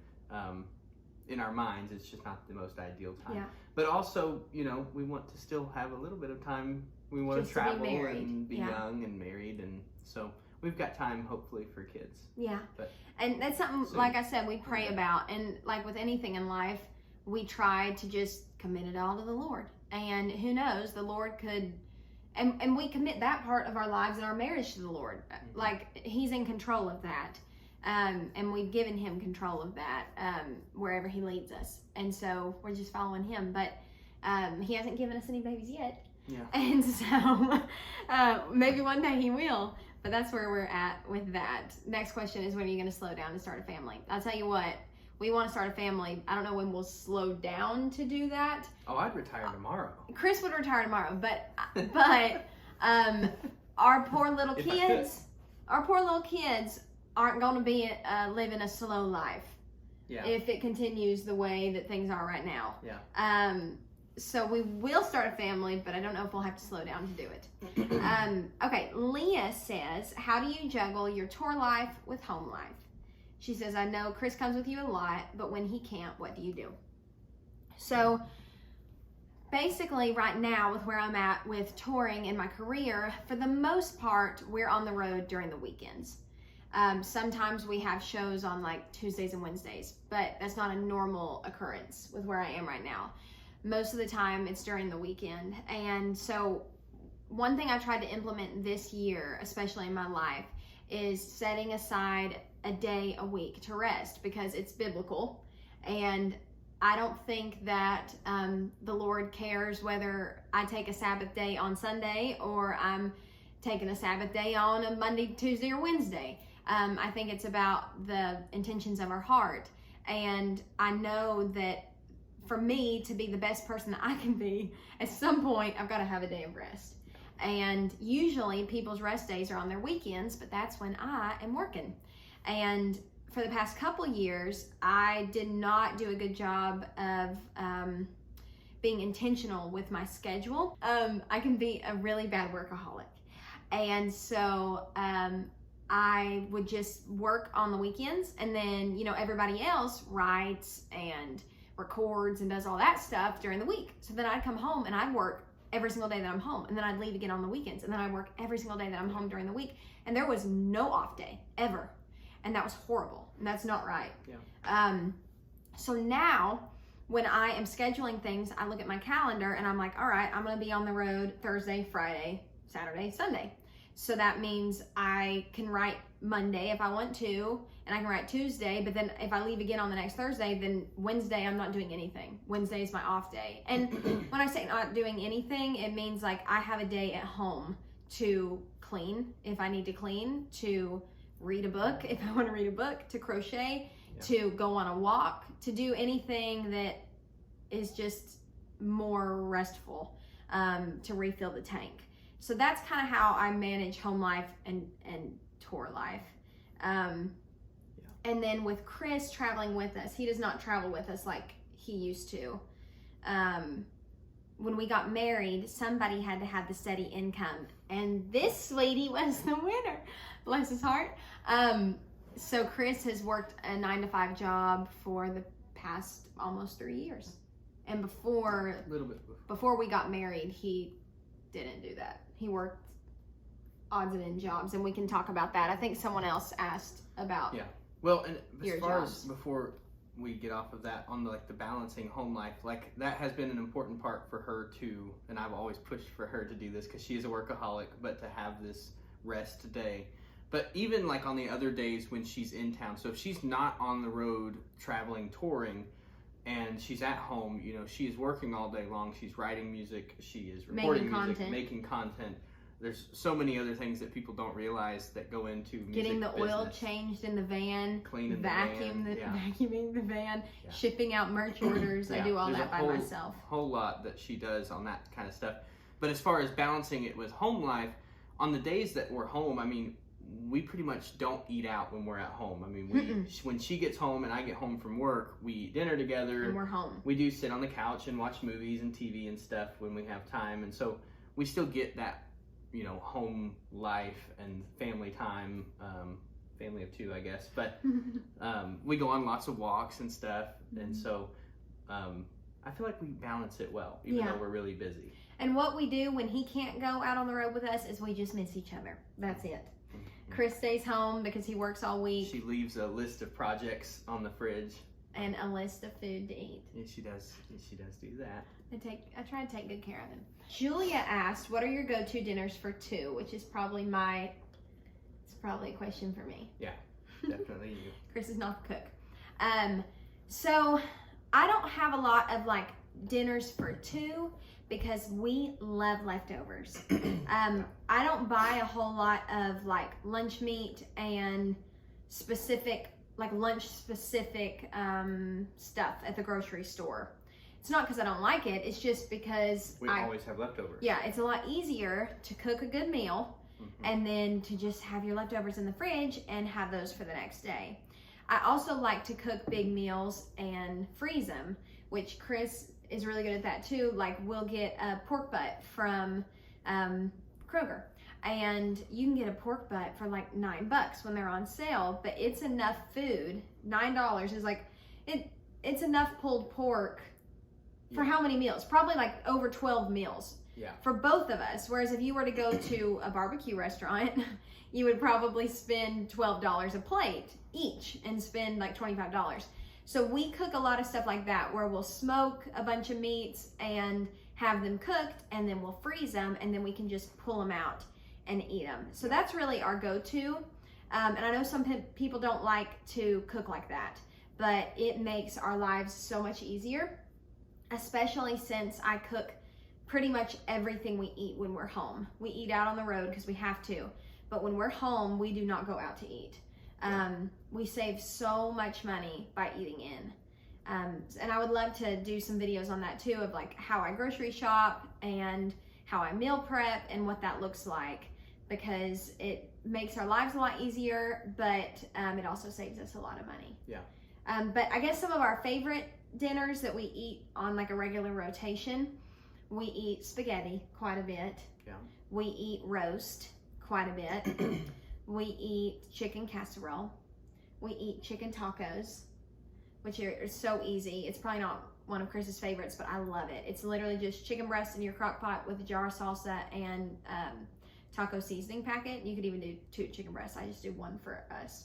in our minds it's just not the most ideal time. Yeah. But also, you know, we want to still have a little bit of time. We want just to travel and be young and married, and so we've got time hopefully for kids. Yeah. And that's something, like I said, we pray about, and like with anything in life, we try to just commit it all to the Lord. And who knows, the Lord could, and we commit that part of our lives and our marriage to the Lord. Mm-hmm. Like He's in control of that. And we've given Him control of that, wherever He leads us. And so we're just following Him. But He hasn't given us any babies yet. Yeah. And so maybe one day he will, but that's where we're at with that. Next question is, when are you going to slow down and start a family? I'll tell you what, we want to start a family. I don't know when we'll slow down to do that. Oh, I'd retire tomorrow. Chris would retire tomorrow, but our poor little kids aren't going to be living a slow life. Yeah. If it continues the way that things are right now. Yeah. So we will start a family, but I don't know if we'll have to slow down to do it. Okay, Leah says, how do you juggle your tour life with home life? She says, I know Chris comes with you a lot, but when he can't, what do you do? So basically right now, with where I'm at with touring in my career, for the most part, we're on the road during the weekends. Sometimes we have shows on like Tuesdays and Wednesdays, but that's not a normal occurrence with where I am right now. Most of the time it's during the weekend. And so one thing I tried to implement this year, especially in my life, is setting aside a day a week to rest, because it's biblical. And I don't think that the Lord cares whether I take a Sabbath day on Sunday or I'm taking a Sabbath day on a Monday, Tuesday, or Wednesday. I think it's about the intentions of our heart. And I know that for me to be the best person that I can be, at some point I've got to have a day of rest. And usually people's rest days are on their weekends, but that's when I am working. And for the past couple years, I did not do a good job of being intentional with my schedule. I can be a really bad workaholic. And so I would just work on the weekends, and then, everybody else writes and records and does all that stuff during the week. So then I'd come home and I'd work every single day that I'm home, and then I'd leave again on the weekends, and then I'd work every single day that I'm home during the week, and there was no off day ever, and that was horrible, and that's not right. Yeah. So now when I am scheduling things, I look at my calendar and I'm like, all right, I'm going to be on the road Thursday, Friday, Saturday, Sunday. So that means I can write Monday if I want to, and I can write Tuesday, but then if I leave again on the next Thursday, then Wednesday I'm not doing anything. Wednesday is my off day. And when I say not doing anything, it means like I have a day at home to clean if I need to clean, to read a book if I want to read a book, to crochet, to go on a walk, to do anything that is just more restful, to refill the tank. So that's kind of how I manage home life and tour life. And then with Chris traveling with us, he does not travel with us like he used to. When we got married, somebody had to have the steady income, and this sweetie was the winner. Bless his heart. So Chris has worked a 9-to-5 job for the past almost 3 years. And before we got married, he didn't do that. He worked odds and end jobs, and we can talk about that. I think someone else asked about well, and as far jobs. as before we get off of that, on the balancing home life, that has been an important part for her too, and I've always pushed for her to do this because she is a workaholic, but to have this rest day. But even on the other days when she's in town, so if she's not on the road traveling, touring, and she's at home, she is working all day long. She's writing music, she is recording music, making content. There's so many other things that people don't realize that go into music getting the business. oil changed in the van, cleaning vacuuming the van, shipping out merch orders. I do all that by myself. A whole lot that she does on that kind of stuff. But as far as balancing it with home life, on the days that we're home, we pretty much don't eat out when we're at home. When she gets home and I get home from work, we eat dinner together. And we're home. We do sit on the couch and watch movies and TV and stuff when we have time. And so we still get that, home life and family time, family of two, I guess. But we go on lots of walks and stuff. And so I feel like we balance it well, even though we're really busy. And what we do when he can't go out on the road with us is we just miss each other. That's it. Chris stays home because he works all week. She leaves a list of projects on the fridge. And a list of food to eat. Yeah, she does. She does do that. I try to take good care of him. Julia asked, what are your go-to dinners for two? Which is probably it's probably a question for me. Yeah, definitely you. Chris is not the cook. So I don't have a lot of dinners for two, because we love leftovers. I don't buy a whole lot of like lunch meat and specific, like lunch specific stuff at the grocery store. It's not because I don't like it, it's just because we always have leftovers. Yeah, it's a lot easier to cook a good meal and then to just have your leftovers in the fridge and have those for the next day. I also like to cook big meals and freeze them, which Chris is really good at that too. Like we'll get a pork butt from Kroger, and you can get a pork butt for like $9 when they're on sale, but it's enough food. $9 is like, it's enough pulled pork for how many meals? Probably like over 12 meals. Yeah. For both of us. Whereas if you were to go to a barbecue restaurant, you would probably spend $12 a plate each and spend like $25. So we cook a lot of stuff like that, where we'll smoke a bunch of meats and have them cooked, and then we'll freeze them, and then we can just pull them out and eat them. So that's really our go-to. And I know some people don't like to cook like that, but it makes our lives so much easier, especially since I cook pretty much everything we eat when we're home. We eat out on the road because we have to, but when we're home, we do not go out to eat. We save so much money by eating in. And I would love to do some videos on that too, of like how I grocery shop and how I meal prep and what that looks like, because it makes our lives a lot easier, but it also saves us a lot of money. Yeah. But I guess some of our favorite dinners that we eat on like a regular rotation, we eat spaghetti quite a bit. Yeah. We eat roast quite a bit. We eat chicken casserole. We eat chicken tacos, which are so easy. It's probably not one of Chris's favorites, but I love it. It's literally just chicken breast in your crock pot with a jar of salsa and taco seasoning packet. You could even do 2 chicken breasts. I just do 1 for us.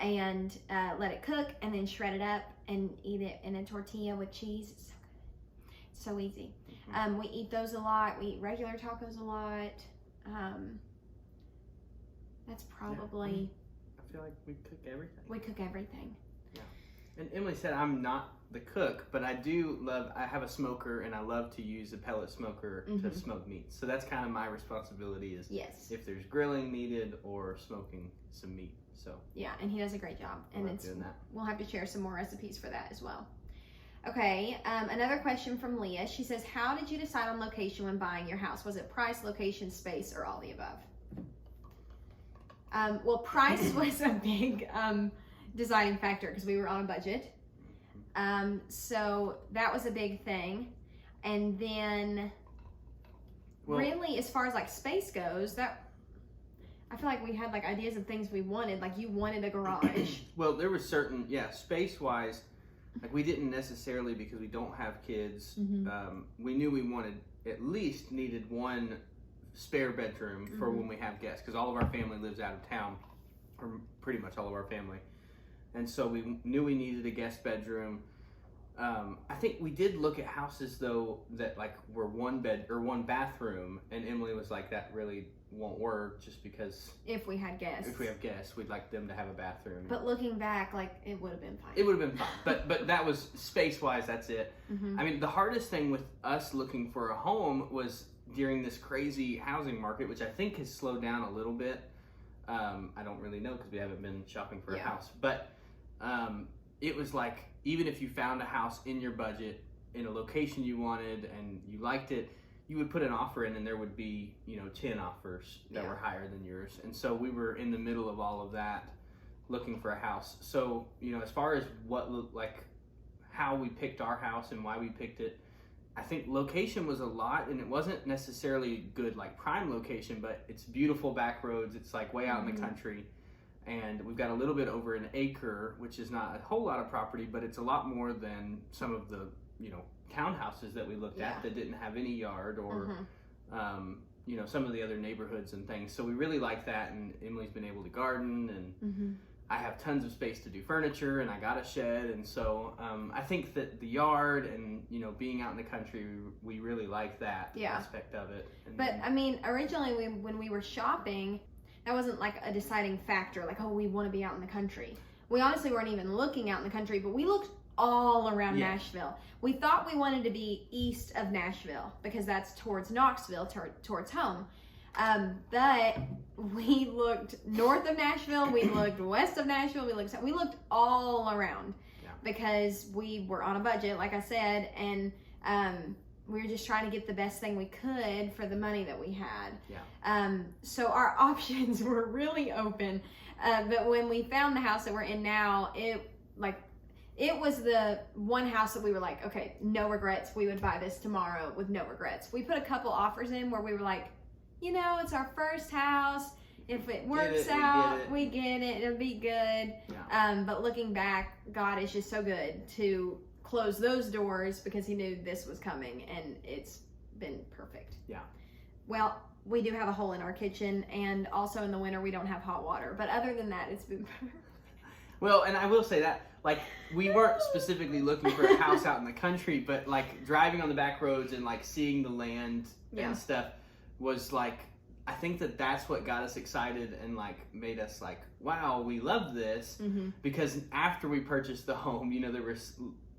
And let it cook and then shred it up and eat it in a tortilla with cheese. It's so good. It's so easy. We eat those a lot. We eat regular tacos a lot. That's probably... I feel like we cook everything. We cook everything. Yeah. And Emily said I'm not the cook, but I have a smoker, and I love to use a pellet smoker to smoke meat. So that's kind of my responsibility, is if there's grilling needed or smoking some meat. So yeah, and he does a great job. And we'll have to share some more recipes for that as well. Okay, another question from Leah. She says, how did you decide on location when buying your house? Was it price, location, space, or all the above? Well, price was a big deciding factor because we were on a budget. So that was a big thing. And then really, as far as like space goes, I feel like we had like ideas of things we wanted. Like you wanted a garage. Well, there was certain, space-wise, like we didn't necessarily, because we don't have kids, we knew we needed 1 spare bedroom for when we have guests, because all of our family lives out of town, or pretty much all of our family, and so we knew we needed a guest bedroom. I think we did look at houses though that like were 1 bed or 1 bathroom, and Emily was like, that really won't work, just because if we have guests we'd like them to have a bathroom. But looking back, like it would have been fine. It would have been fine, but that was space-wise, that's it. I mean, the hardest thing with us looking for a home was during this crazy housing market, which I think has slowed down a little bit. I don't really know because we haven't been shopping for a house, but it was like, even if you found a house in your budget in a location you wanted and you liked it, you would put an offer in and there would be 10 offers that were higher than yours. And so we were in the middle of all of that looking for a house. So as far as how we picked our house and why we picked it, I think location was a lot, and it wasn't necessarily good like prime location, but it's beautiful back roads. It's like way out in the country, and we've got a little bit over an acre, which is not a whole lot of property, but it's a lot more than some of the townhouses that we looked at that didn't have any yard, or some of the other neighborhoods and things. So we really like that, and Emily's been able to garden, and I have tons of space to do furniture, and I got a shed, and so I think that the yard and being out in the country, we really like that aspect of it. But I mean, originally when we were shopping, that wasn't like a deciding factor, like, oh, we want to be out in the country. We honestly weren't even looking out in the country, but we looked all around Yeah. Nashville. We thought we wanted to be east of Nashville because that's towards Knoxville, towards home. But we looked north of Nashville, we looked west of Nashville, we looked all around because we were on a budget, like I said, and we were just trying to get the best thing we could for the money that we had. So our options were really open. But when we found the house that we're in now, it was the one house that we were like, okay, no regrets. We would buy this tomorrow with no regrets. We put a couple offers in where we were like, you know, it's our first house. If it works out, we get it. It'll be good. But looking back, God is just so good to close those doors because he knew this was coming, and it's been perfect. Well, we do have a hole in our kitchen, and also in the winter we don't have hot water. But other than that, it's been perfect. Well, and I will say that, like, we weren't specifically looking for a house out in the country, but like driving on the back roads and like seeing the land and stuff was like, I think that's what got us excited and like made us like, wow, we love this. Because after we purchased the home, you know, there were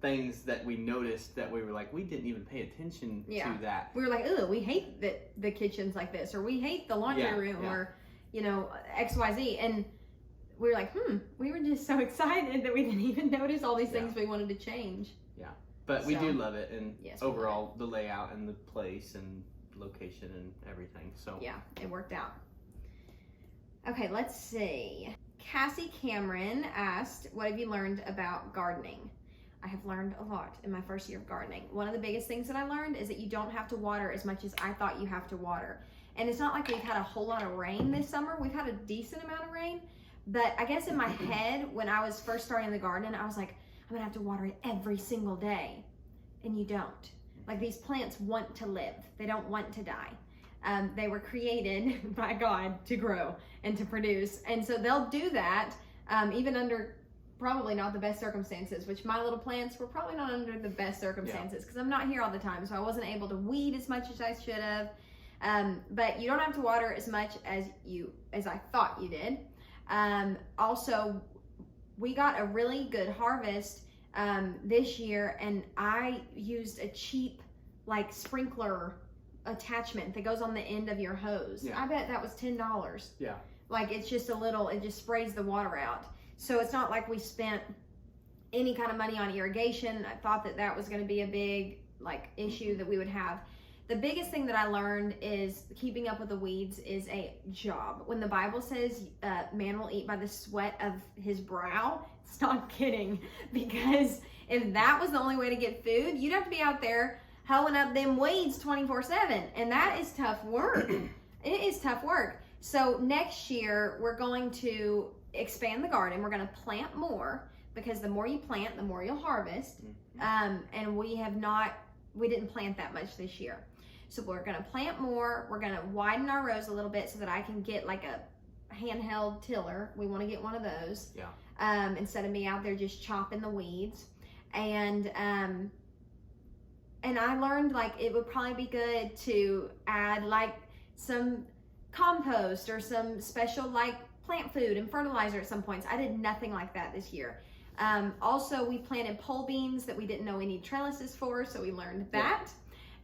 things that we noticed that we were like, we didn't even pay attention to that. We were like, oh, we hate that the kitchen's like this, or we hate the laundry room, or, you know, XYZ. And we were like, we were just so excited that we didn't even notice all these things we wanted to change. But we do love it, and overall the layout and the place and location and everything. So yeah, it worked out. Okay, let's see. Cassie Cameron asked, what have you learned about gardening? I have learned a lot in my first year of gardening. One of the biggest things that I learned is that you don't have to water as much as I thought you have to water. And it's not like we've had a whole lot of rain this summer. We've had a decent amount of rain. But I guess in my head, when I was first starting the garden, I was like, I'm gonna have to water it every single day. And you don't. Like, these plants want to live. They don't want to die. They were created by God to grow and to produce. And so they'll do that even under probably not the best circumstances, which my little plants were probably not under the best circumstances because I'm not here all the time. So I wasn't able to weed as much as I should have. But you don't have to water as much as I thought you did. Also, we got a really good harvest this year, and I used a cheap like sprinkler attachment that goes on the end of your hose. I bet that was $10. Like, it's just a little, it just sprays the water out. So it's not like we spent any kind of money on irrigation. I thought that was going to be a big like issue that we would have. The biggest thing that I learned is keeping up with the weeds is a job. When the Bible says man will eat by the sweat of his brow, it's not kidding. Because if that was the only way to get food, you'd have to be out there hoeing up them weeds 24/7. And that is tough work. It is tough work. So next year, we're going to expand the garden. We're going to plant more, because the more you plant, the more you'll harvest. And we didn't plant that much this year. So we're going to plant more. We're going to widen our rows a little bit so that I can get like a handheld tiller. We want to get one of those. Instead of me out there just chopping the weeds. And I learned like it would probably be good to add like some compost or some special like plant food and fertilizer at some points. I did nothing like that this year. Also, we planted pole beans that we didn't know we need trellises for, so we learned that.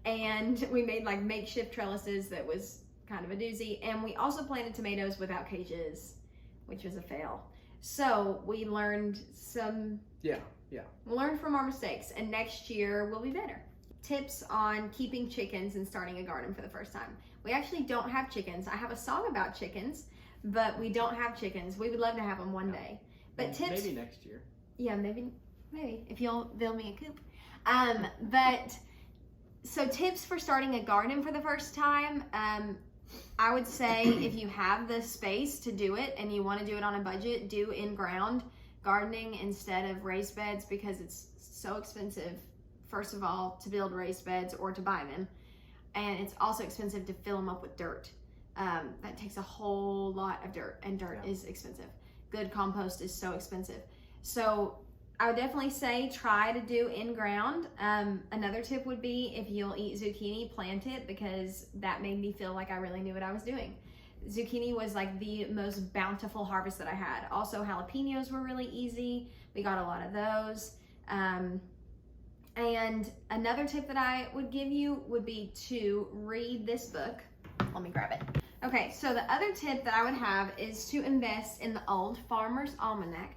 And we made like makeshift trellises that was kind of a doozy. And we also planted tomatoes without cages, which was a fail. So we learned we learned from our mistakes, and next year will be better. Tips on keeping chickens and starting a garden for the first time. We actually don't have chickens. I have a song about chickens, but we don't have chickens. We would love to have them one day. But tips, maybe next year. Yeah, maybe if you'll build me a coop. So tips for starting a garden for the first time. I would say if you have the space to do it and you want to do it on a budget, do in-ground gardening instead of raised beds, because it's so expensive, first of all, to build raised beds or to buy them. And it's also expensive to fill them up with dirt. That takes a whole lot of dirt, and dirt is expensive. Good compost is so expensive. So I would definitely say try to do in-ground. Another tip would be, if you'll eat zucchini, plant it, because that made me feel like I really knew what I was doing. Zucchini was like the most bountiful harvest that I had. Also, jalapenos were really easy. We got a lot of those. And another tip that I would give you would be to read this book. Let me grab it. Okay, so the other tip that I would have is to invest in the Old Farmer's Almanac,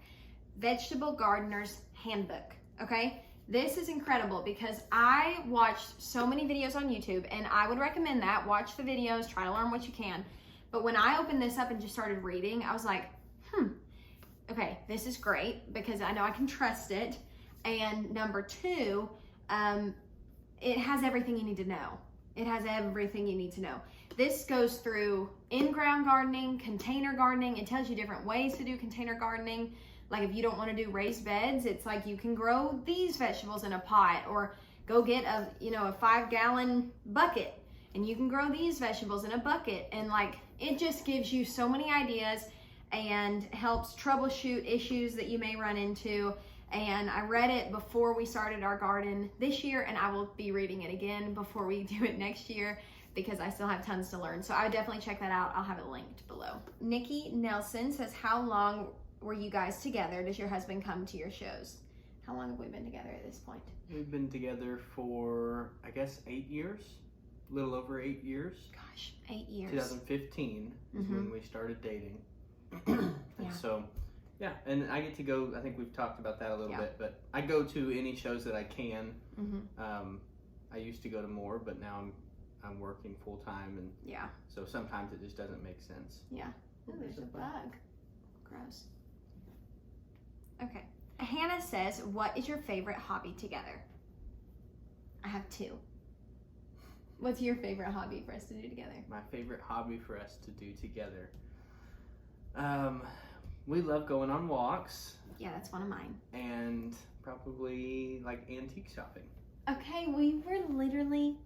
Vegetable Gardener's Handbook, okay? This is incredible because I watched so many videos on YouTube, and I would recommend that. Watch the videos, try to learn what you can. But when I opened this up and just started reading, I was like, okay, this is great because I know I can trust it. And number two, it has everything you need to know. It has everything you need to know. This goes through in-ground gardening, container gardening. It tells you different ways to do container gardening. Like if you don't want to do raised beds, it's like you can grow these vegetables in a pot, or go get a 5-gallon bucket and you can grow these vegetables in a bucket. And like, it just gives you so many ideas and helps troubleshoot issues that you may run into. And I read it before we started our garden this year, and I will be reading it again before we do it next year because I still have tons to learn. So I would definitely check that out. I'll have it linked below. Nikki Nelson says, how long were you guys together? Does your husband come to your shows? How long have we been together at this point? We've been together for, I guess, 8 years. A little over 8 years. Gosh, 8 years. 2015 is when we started dating. Yeah. So, yeah, and I get to go, I think we've talked about that a little bit, but I go to any shows that I can. I used to go to more, but now I'm working full time, and so sometimes it just doesn't make sense. Yeah. Oh, there's a bug. Gross. Okay. Hannah says, what is your favorite hobby together? I have 2. What's your favorite hobby for us to do together? My favorite hobby for us to do together. We love going on walks. Yeah, that's one of mine. And probably like antique shopping. Okay, we were literally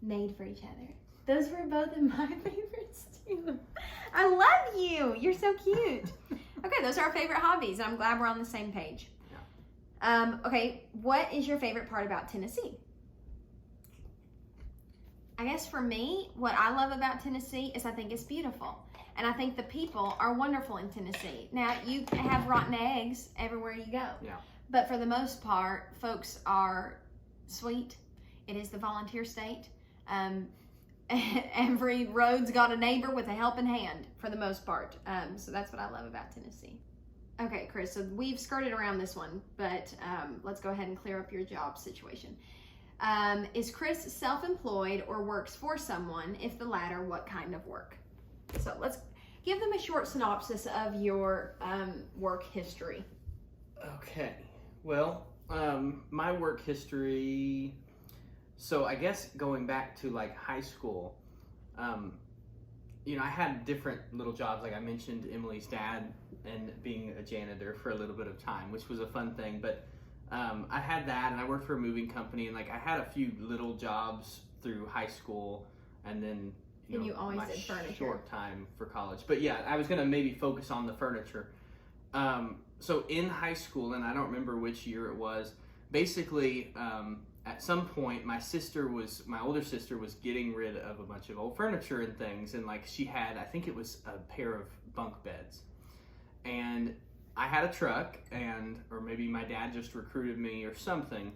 made for each other. Those were both of my favorites too. I love you. You're so cute. Okay, those are our favorite hobbies. I'm glad we're on the same page. Yeah. Okay, what is your favorite part about Tennessee? I guess for me, what I love about Tennessee is I think it's beautiful. And I think the people are wonderful in Tennessee. Now, you have rotten eggs everywhere you go. Yeah. But for the most part, folks are sweet. It is the volunteer state. Every road's got a neighbor with a helping hand for the most part. So that's what I love about Tennessee. Okay, Chris, so we've skirted around this one, but let's go ahead and clear up your job situation. Is Chris self-employed or works for someone? If the latter, what kind of work? So let's give them a short synopsis of your work history. Okay. Well, my work history, so I guess going back to like high school, I had different little jobs. Like I mentioned Emily's dad and being a janitor for a little bit of time, which was a fun thing. But I had that, and I worked for a moving company, and like I had a few little jobs through high school, and then you always did furniture. Short time for college. But yeah, I was gonna maybe focus on the furniture. So in high school, and I don't remember which year it was, basically at some point my older sister was getting rid of a bunch of old furniture and things, and like she had, I think it was a pair of bunk beds. And I had a truck, or maybe my dad just recruited me or something,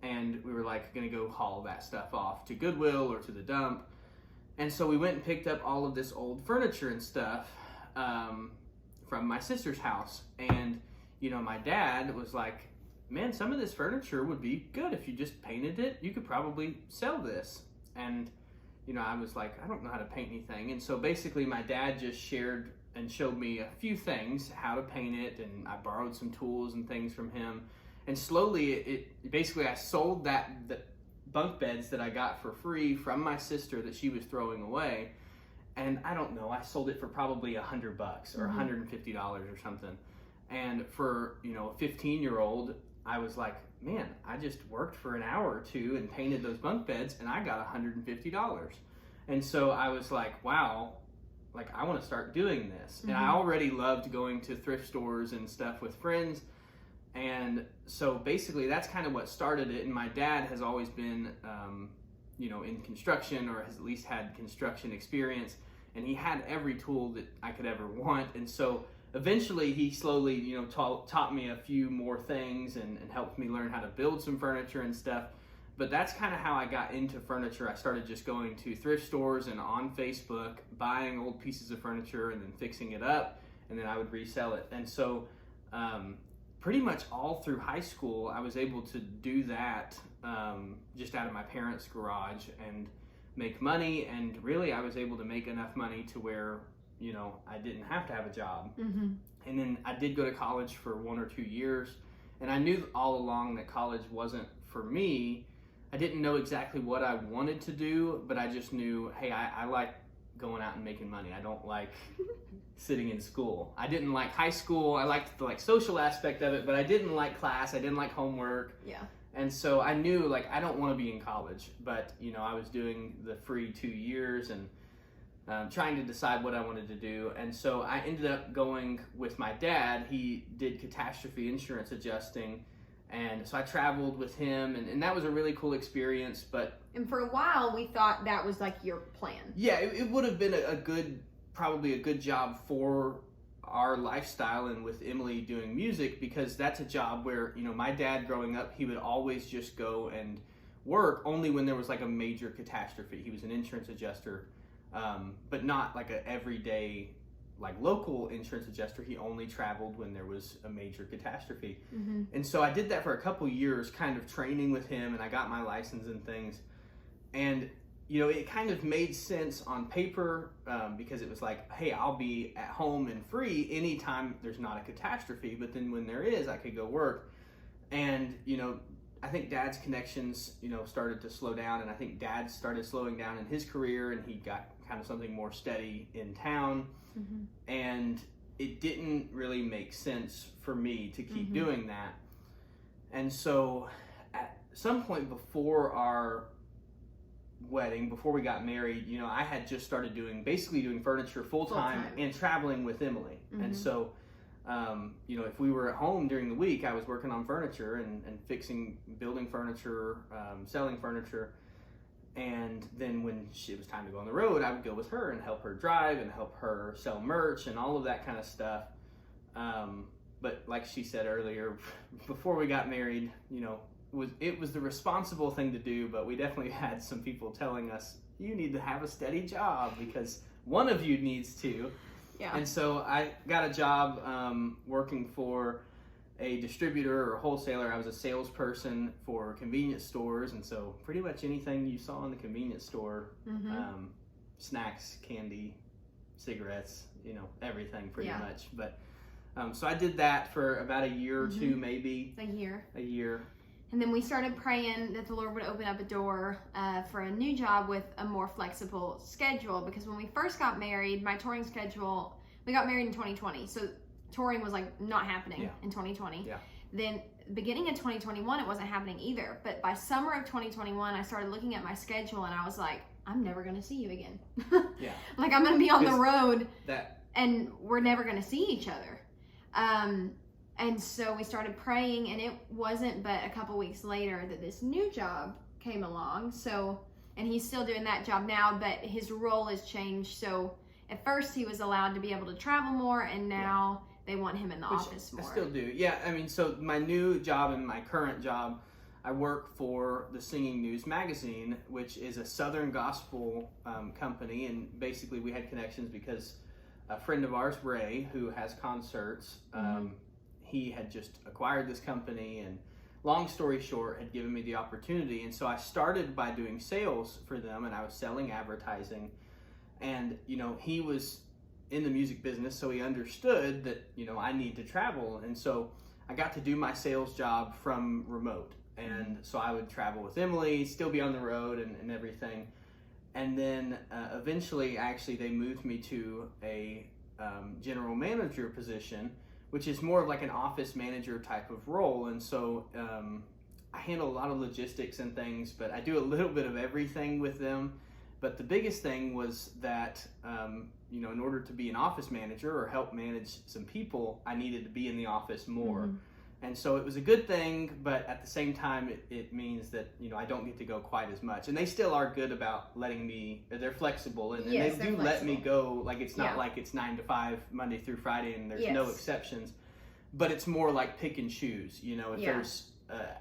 and we were like gonna go haul that stuff off to Goodwill or to the dump. And so we went and picked up all of this old furniture and stuff from my sister's house. And, my dad was like, man, some of this furniture would be good if you just painted it. You could probably sell this. And, I was like, I don't know how to paint anything. And so basically my dad just shared and showed me a few things, how to paint it. And I borrowed some tools and things from him. And slowly basically I sold the bunk beds that I got for free from my sister that she was throwing away, and I don't know, I sold it for probably $100 or $150 or something. And for a 15-year-old, I was like, man, I just worked for an hour or two and painted those bunk beds, and I got $150. And so I was like, wow, like I want to start doing this. And I already loved going to thrift stores and stuff with friends. And so basically that's kind of what started it. And my dad has always been, in construction, or has at least had construction experience. And he had every tool that I could ever want. And so eventually he slowly, you know, taught me a few more things and helped me learn how to build some furniture and stuff. But that's kind of how I got into furniture. I started just going to thrift stores and on Facebook, buying old pieces of furniture and then fixing it up, and then I would resell it. And so pretty much all through high school, I was able to do that just out of my parents' garage and make money. And really, I was able to make enough money to where, you know, I didn't have to have a job. Mm-hmm. And then I did go to college for 1 or 2 years, and I knew all along that college wasn't for me. I didn't know exactly what I wanted to do, but I just knew, hey, I like going out and making money. I don't like sitting in school. I didn't like high school. I liked the social aspect of it, but I didn't like class. I didn't like homework. Yeah. And so I knew, like, I don't want to be in college, but, you know, I was doing the free 2 years and trying to decide what I wanted to do. And so I ended up going with my dad. He did catastrophe insurance adjusting. And so I traveled with him, and that was a really cool experience. And for a while, we thought that was like your plan. Yeah, it would have been probably a good job for our lifestyle and with Emily doing music, because that's a job where, you know, my dad growing up, he would always just go and work only when there was like a major catastrophe. He was an insurance adjuster, but not like a everyday, like local insurance adjuster. He only traveled when there was a major catastrophe. Mm-hmm. And so I did that for a couple years, kind of training with him, and I got my license and things. And, you know, it kind of made sense on paper, because it was like, hey, I'll be at home and free anytime there's not a catastrophe, but then when there is, I could go work. And, you know, I think Dad's connections, you know, started to slow down, and I think Dad started slowing down in his career, and he got kind of something more steady in town. Mm-hmm. And it didn't really make sense for me to keep doing that. And so at some point before our wedding, before we got married, you know, I had just started basically doing furniture full-time and traveling with Emily. Mm-hmm. And so, you know, if we were at home during the week, I was working on furniture and building furniture, selling furniture. And then when it was time to go on the road, I would go with her and help her drive and help her sell merch and all of that kind of stuff. But like she said earlier, before we got married, you know, it was the responsible thing to do, but we definitely had some people telling us, you need to have a steady job because one of you needs to. Yeah. And so I got a job working for a distributor or wholesaler. I was a salesperson for convenience stores, and so pretty much anything you saw in the convenience store, snacks, candy, cigarettes, you know, everything pretty much. But so I did that for about a year or two, maybe. A year. A year. And then we started praying that the Lord would open up a door for a new job with a more flexible schedule, because when we first got married, my touring schedule, we got married in 2020, so touring was like not happening in 2020. Yeah. Then beginning of 2021, it wasn't happening either. But by summer of 2021, I started looking at my schedule and I was like, I'm never going to see you again. Yeah. Like I'm going to be on the road that and we're never going to see each other. And so we started praying, and it wasn't but a couple weeks later that this new job came along. So, and he's still doing that job now, but his role has changed. So at first he was allowed to be able to travel more, and now they want him in the office more. I still do. Yeah, I mean, so my new job and my current job, I work for the Singing News magazine, which is a Southern gospel company, and basically we had connections because a friend of ours, Ray, who has concerts, he had just acquired this company, and long story short, had given me the opportunity. And so I started by doing sales for them, and I was selling advertising. And, you know, he was in the music business, so he understood that, you know, I need to travel. And so I got to do my sales job from remote. And so I would travel with Emily, still be on the road and everything. And then eventually, actually, they moved me to a general manager position, which is more of like an office manager type of role. And so I handle a lot of logistics and things, but I do a little bit of everything with them. But the biggest thing was that, you know, in order to be an office manager or help manage some people, I needed to be in the office more. And so it was a good thing, but at the same time, it means that, you know, I don't get to go quite as much. And they still are good about letting me, they're flexible, and Yes, they do they're let me flexible. go. Like, it's not Yeah. like it's 9 to 5, Monday through Friday, and there's Yes. no exceptions. But it's more like pick and choose, you know, if Yeah. there's,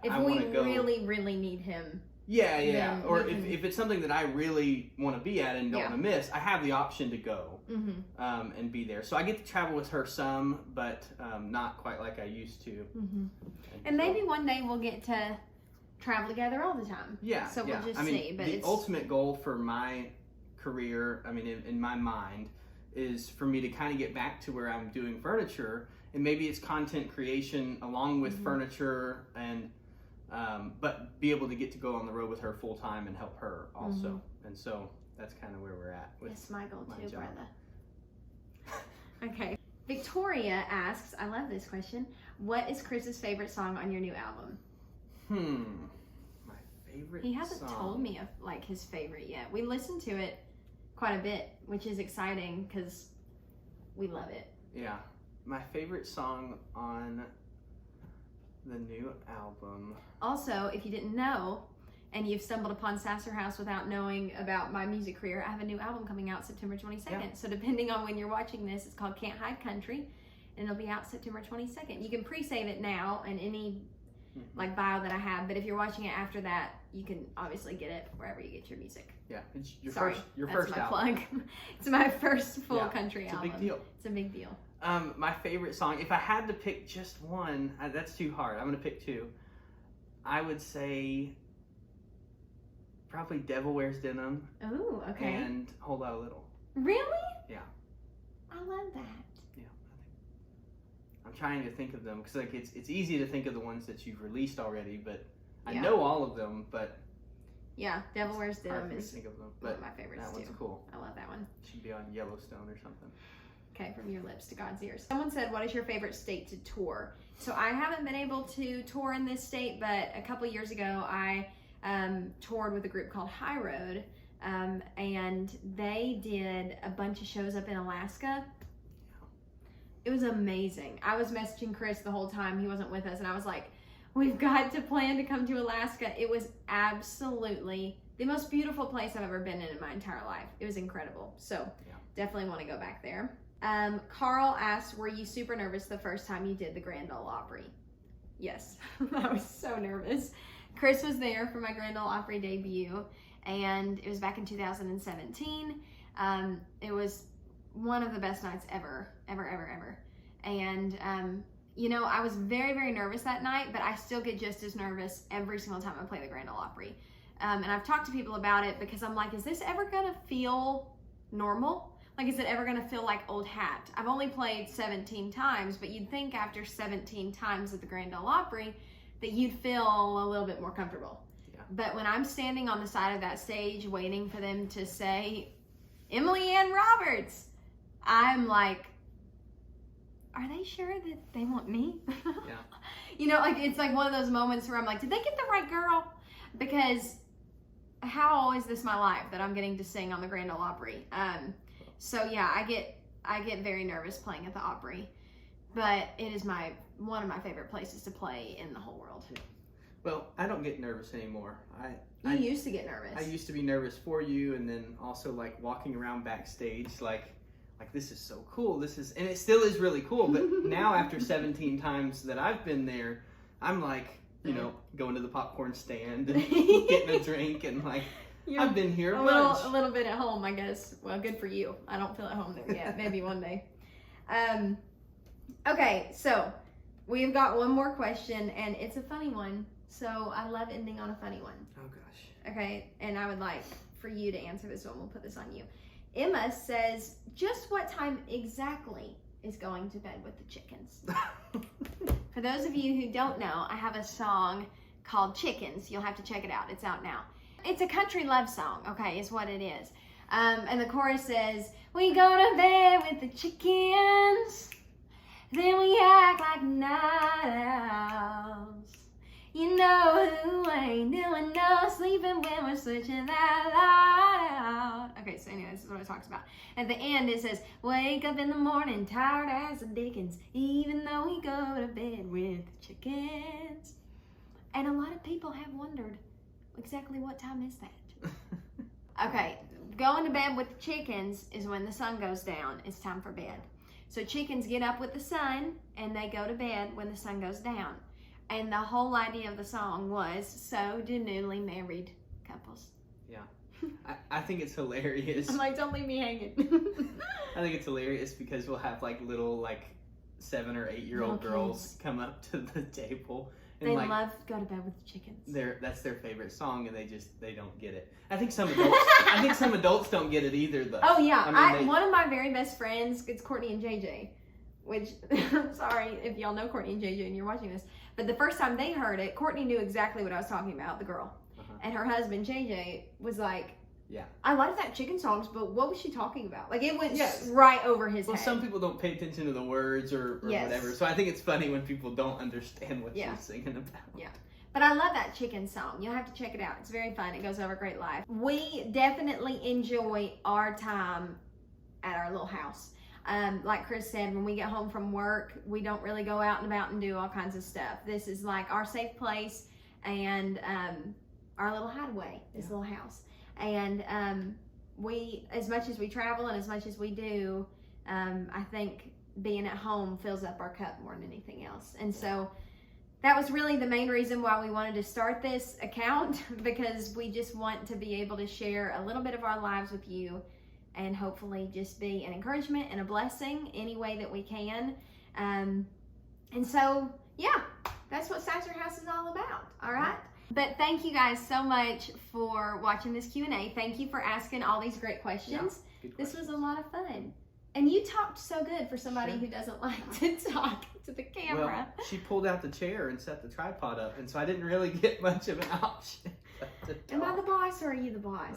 If I we want to go. really need him. Yeah. then Or we can- if it's something that I really want to be at and don't Yeah. want to miss, I have the option to go Mm-hmm. and be there. So I get to travel with her some, but not quite like I used to. Mm-hmm. And maybe one day we'll get to travel together all the time. Yeah. So yeah. we'll just I mean, see. But the it's ultimate goal for my career, I mean, in my mind, is for me to kind of get back to where I'm doing furniture, and maybe it's content creation along with Mhm. furniture, and but be able to get to go on the road with her full time and help her also. Mm-hmm. And so that's kind of where we're at with That's my goal my too, job. brother. Okay. Victoria asks, I love this question. What is Chris's favorite song on your new album? My favorite He hasn't song. told me of like his favorite yet. We listened to it quite a bit, which is exciting because we love it. Yeah. My favorite song on the new album. Also, if you didn't know, and you've stumbled upon Sasser House without knowing about my music career, I have a new album coming out September 22nd. Yeah. So depending on when you're watching this, it's called Can't Hide Country, and it'll be out September 22nd. You can pre-save it now in any like bio that I have, but if you're watching it after that, you can obviously get it wherever you get your music. Yeah, it's your Sorry, your that's first my album. plug. It's my first full Yeah, country It's a album. big deal. It's a big deal. My favorite song, if I had to pick just one, that's too hard. I'm going to pick two. I would say probably Devil Wears Denim Oh, okay. and Hold Out a Little. Really? Yeah. I love that. Yeah, I'm trying to think of them because like it's easy to think of the ones that you've released already, but I Yeah. know all of them, but Yeah, Devil Wears it's hard Denim for me to is think of them. one But of my favorites that one's too. cool. I love that one. Should be on Yellowstone or something. Okay, from your lips to God's ears. Someone said, what is your favorite state to tour? So I haven't been able to tour in this state, but a couple years ago I toured with a group called High Road, and they did a bunch of shows up in Alaska. It was amazing. I was messaging Chris the whole time. He wasn't with us, and I was like, we've got to plan to come to Alaska. It was absolutely the most beautiful place I've ever been in my entire life. It was incredible. So definitely want to go back there. Carl asked, were you super nervous the first time you did the Grand Ole Opry? Yes, I was so nervous. Chris was there for my Grand Ole Opry debut, and it was back in 2017. It was one of the best nights ever. And, you know, I was very, very nervous that night, but I still get just as nervous every single time I play the Grand Ole Opry. And I've talked to people about it because I'm like, is this ever gonna feel normal? Like, is it ever gonna feel like old hat? I've only played 17 times, but you'd think after 17 times at the Grand Ole Opry that you'd feel a little bit more comfortable. Yeah. But when I'm standing on the side of that stage waiting for them to say, Emily Ann Roberts, I'm like, are they sure that they want me? Yeah. You know, like, it's like one of those moments where I'm like, did they get the right girl? Because how is this my life that I'm getting to sing on the Grand Ole Opry? So yeah, I get very nervous playing at the Opry, but it is one of my favorite places to play in the whole world. Well, I don't get nervous anymore. You used to get nervous. I used to be nervous for you, and then also like walking around backstage, like this is so cool. And it still is really cool. But now after 17 times that I've been there, I'm like, you know, going to the popcorn stand and getting a drink and like. I've been here a little bit at home, I guess. Well, good for you. I don't feel at home there yet. Maybe one day. Okay, so we've got one more question, and it's a funny one. So I love ending on a funny one. Oh gosh. Okay, and I would like for you to answer this one. We'll put this on you. Emma says, just what time exactly is going to bed with the chickens? For those of you who don't know, I have a song called Chickens. You'll have to check it out. It's out now. It's a country love song, okay, is what it is. And the chorus says, we go to bed with the chickens, then we act like night owls. You know who ain't doing no sleeping when we're switching that light out. Okay, so anyway, this is what it talks about. At the end, it says, wake up in the morning, tired as the dickens, even though we go to bed with chickens. And a lot of people have wondered, exactly what time is that? Okay, going to bed with the chickens is when the sun goes down. It's time for bed. So chickens get up with the sun, and they go to bed when the sun goes down. And the whole idea of the song was, so do newly married couples. Yeah. I think it's hilarious. I'm like, don't leave me hanging. I think it's hilarious because we'll have like little like 7 or 8 year old girls come up to the table. And they like, love to go to bed with the chickens. That's their favorite song, and they don't get it. I think some adults don't get it either, though. Oh yeah, I mean, one of my very best friends, it's Courtney and JJ, which I'm sorry if y'all know Courtney and JJ and you're watching this, but the first time they heard it, Courtney knew exactly what I was talking about, the girl, and her husband JJ was like, yeah, I like that chicken songs, but what was she talking about? Like it went Yes. right over his head. Well, some people don't pay attention to the words or Yes. whatever, so I think it's funny when people don't understand what Yeah. she's singing about. Yeah. But I love that chicken song. You'll have to check it out. It's very fun. It goes over Great Life. We definitely enjoy our time at our little house. Like Chris said, when we get home from work, we don't really go out and about and do all kinds of stuff. This is like our safe place and our little hideaway, this little house. And we, as much as we travel and as much as we do, I think being at home fills up our cup more than anything else. And so that was really the main reason why we wanted to start this account, because we just want to be able to share a little bit of our lives with you and hopefully just be an encouragement and a blessing any way that we can. And so, yeah, that's what Sasser House is all about, all right? But thank you guys so much for watching this Q&A. Thank you for asking all these great questions. Yeah, this was a lot of fun. And you talked so good for somebody who doesn't like to talk to the camera. Well, she pulled out the chair and set the tripod up, and so I didn't really get much of an option. Am I the boss or are you the boss?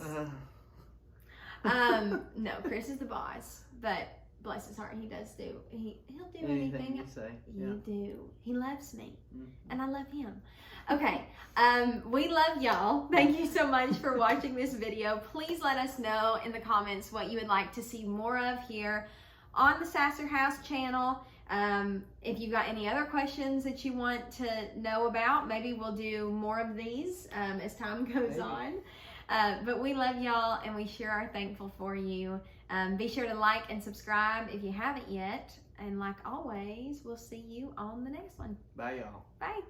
No, Chris is the boss, but bless his heart, he'll do anything you say. You do. He loves me, Mm-hmm. and I love him. Okay, we love y'all. Thank you so much for watching this video. Please let us know in the comments what you would like to see more of here on the Sasser House channel. If you got any other questions that you want to know about, maybe we'll do more of these as time goes on. But we love y'all, and we sure are thankful for you. Be sure to like and subscribe if you haven't yet. And like always, we'll see you on the next one. Bye, y'all. Bye.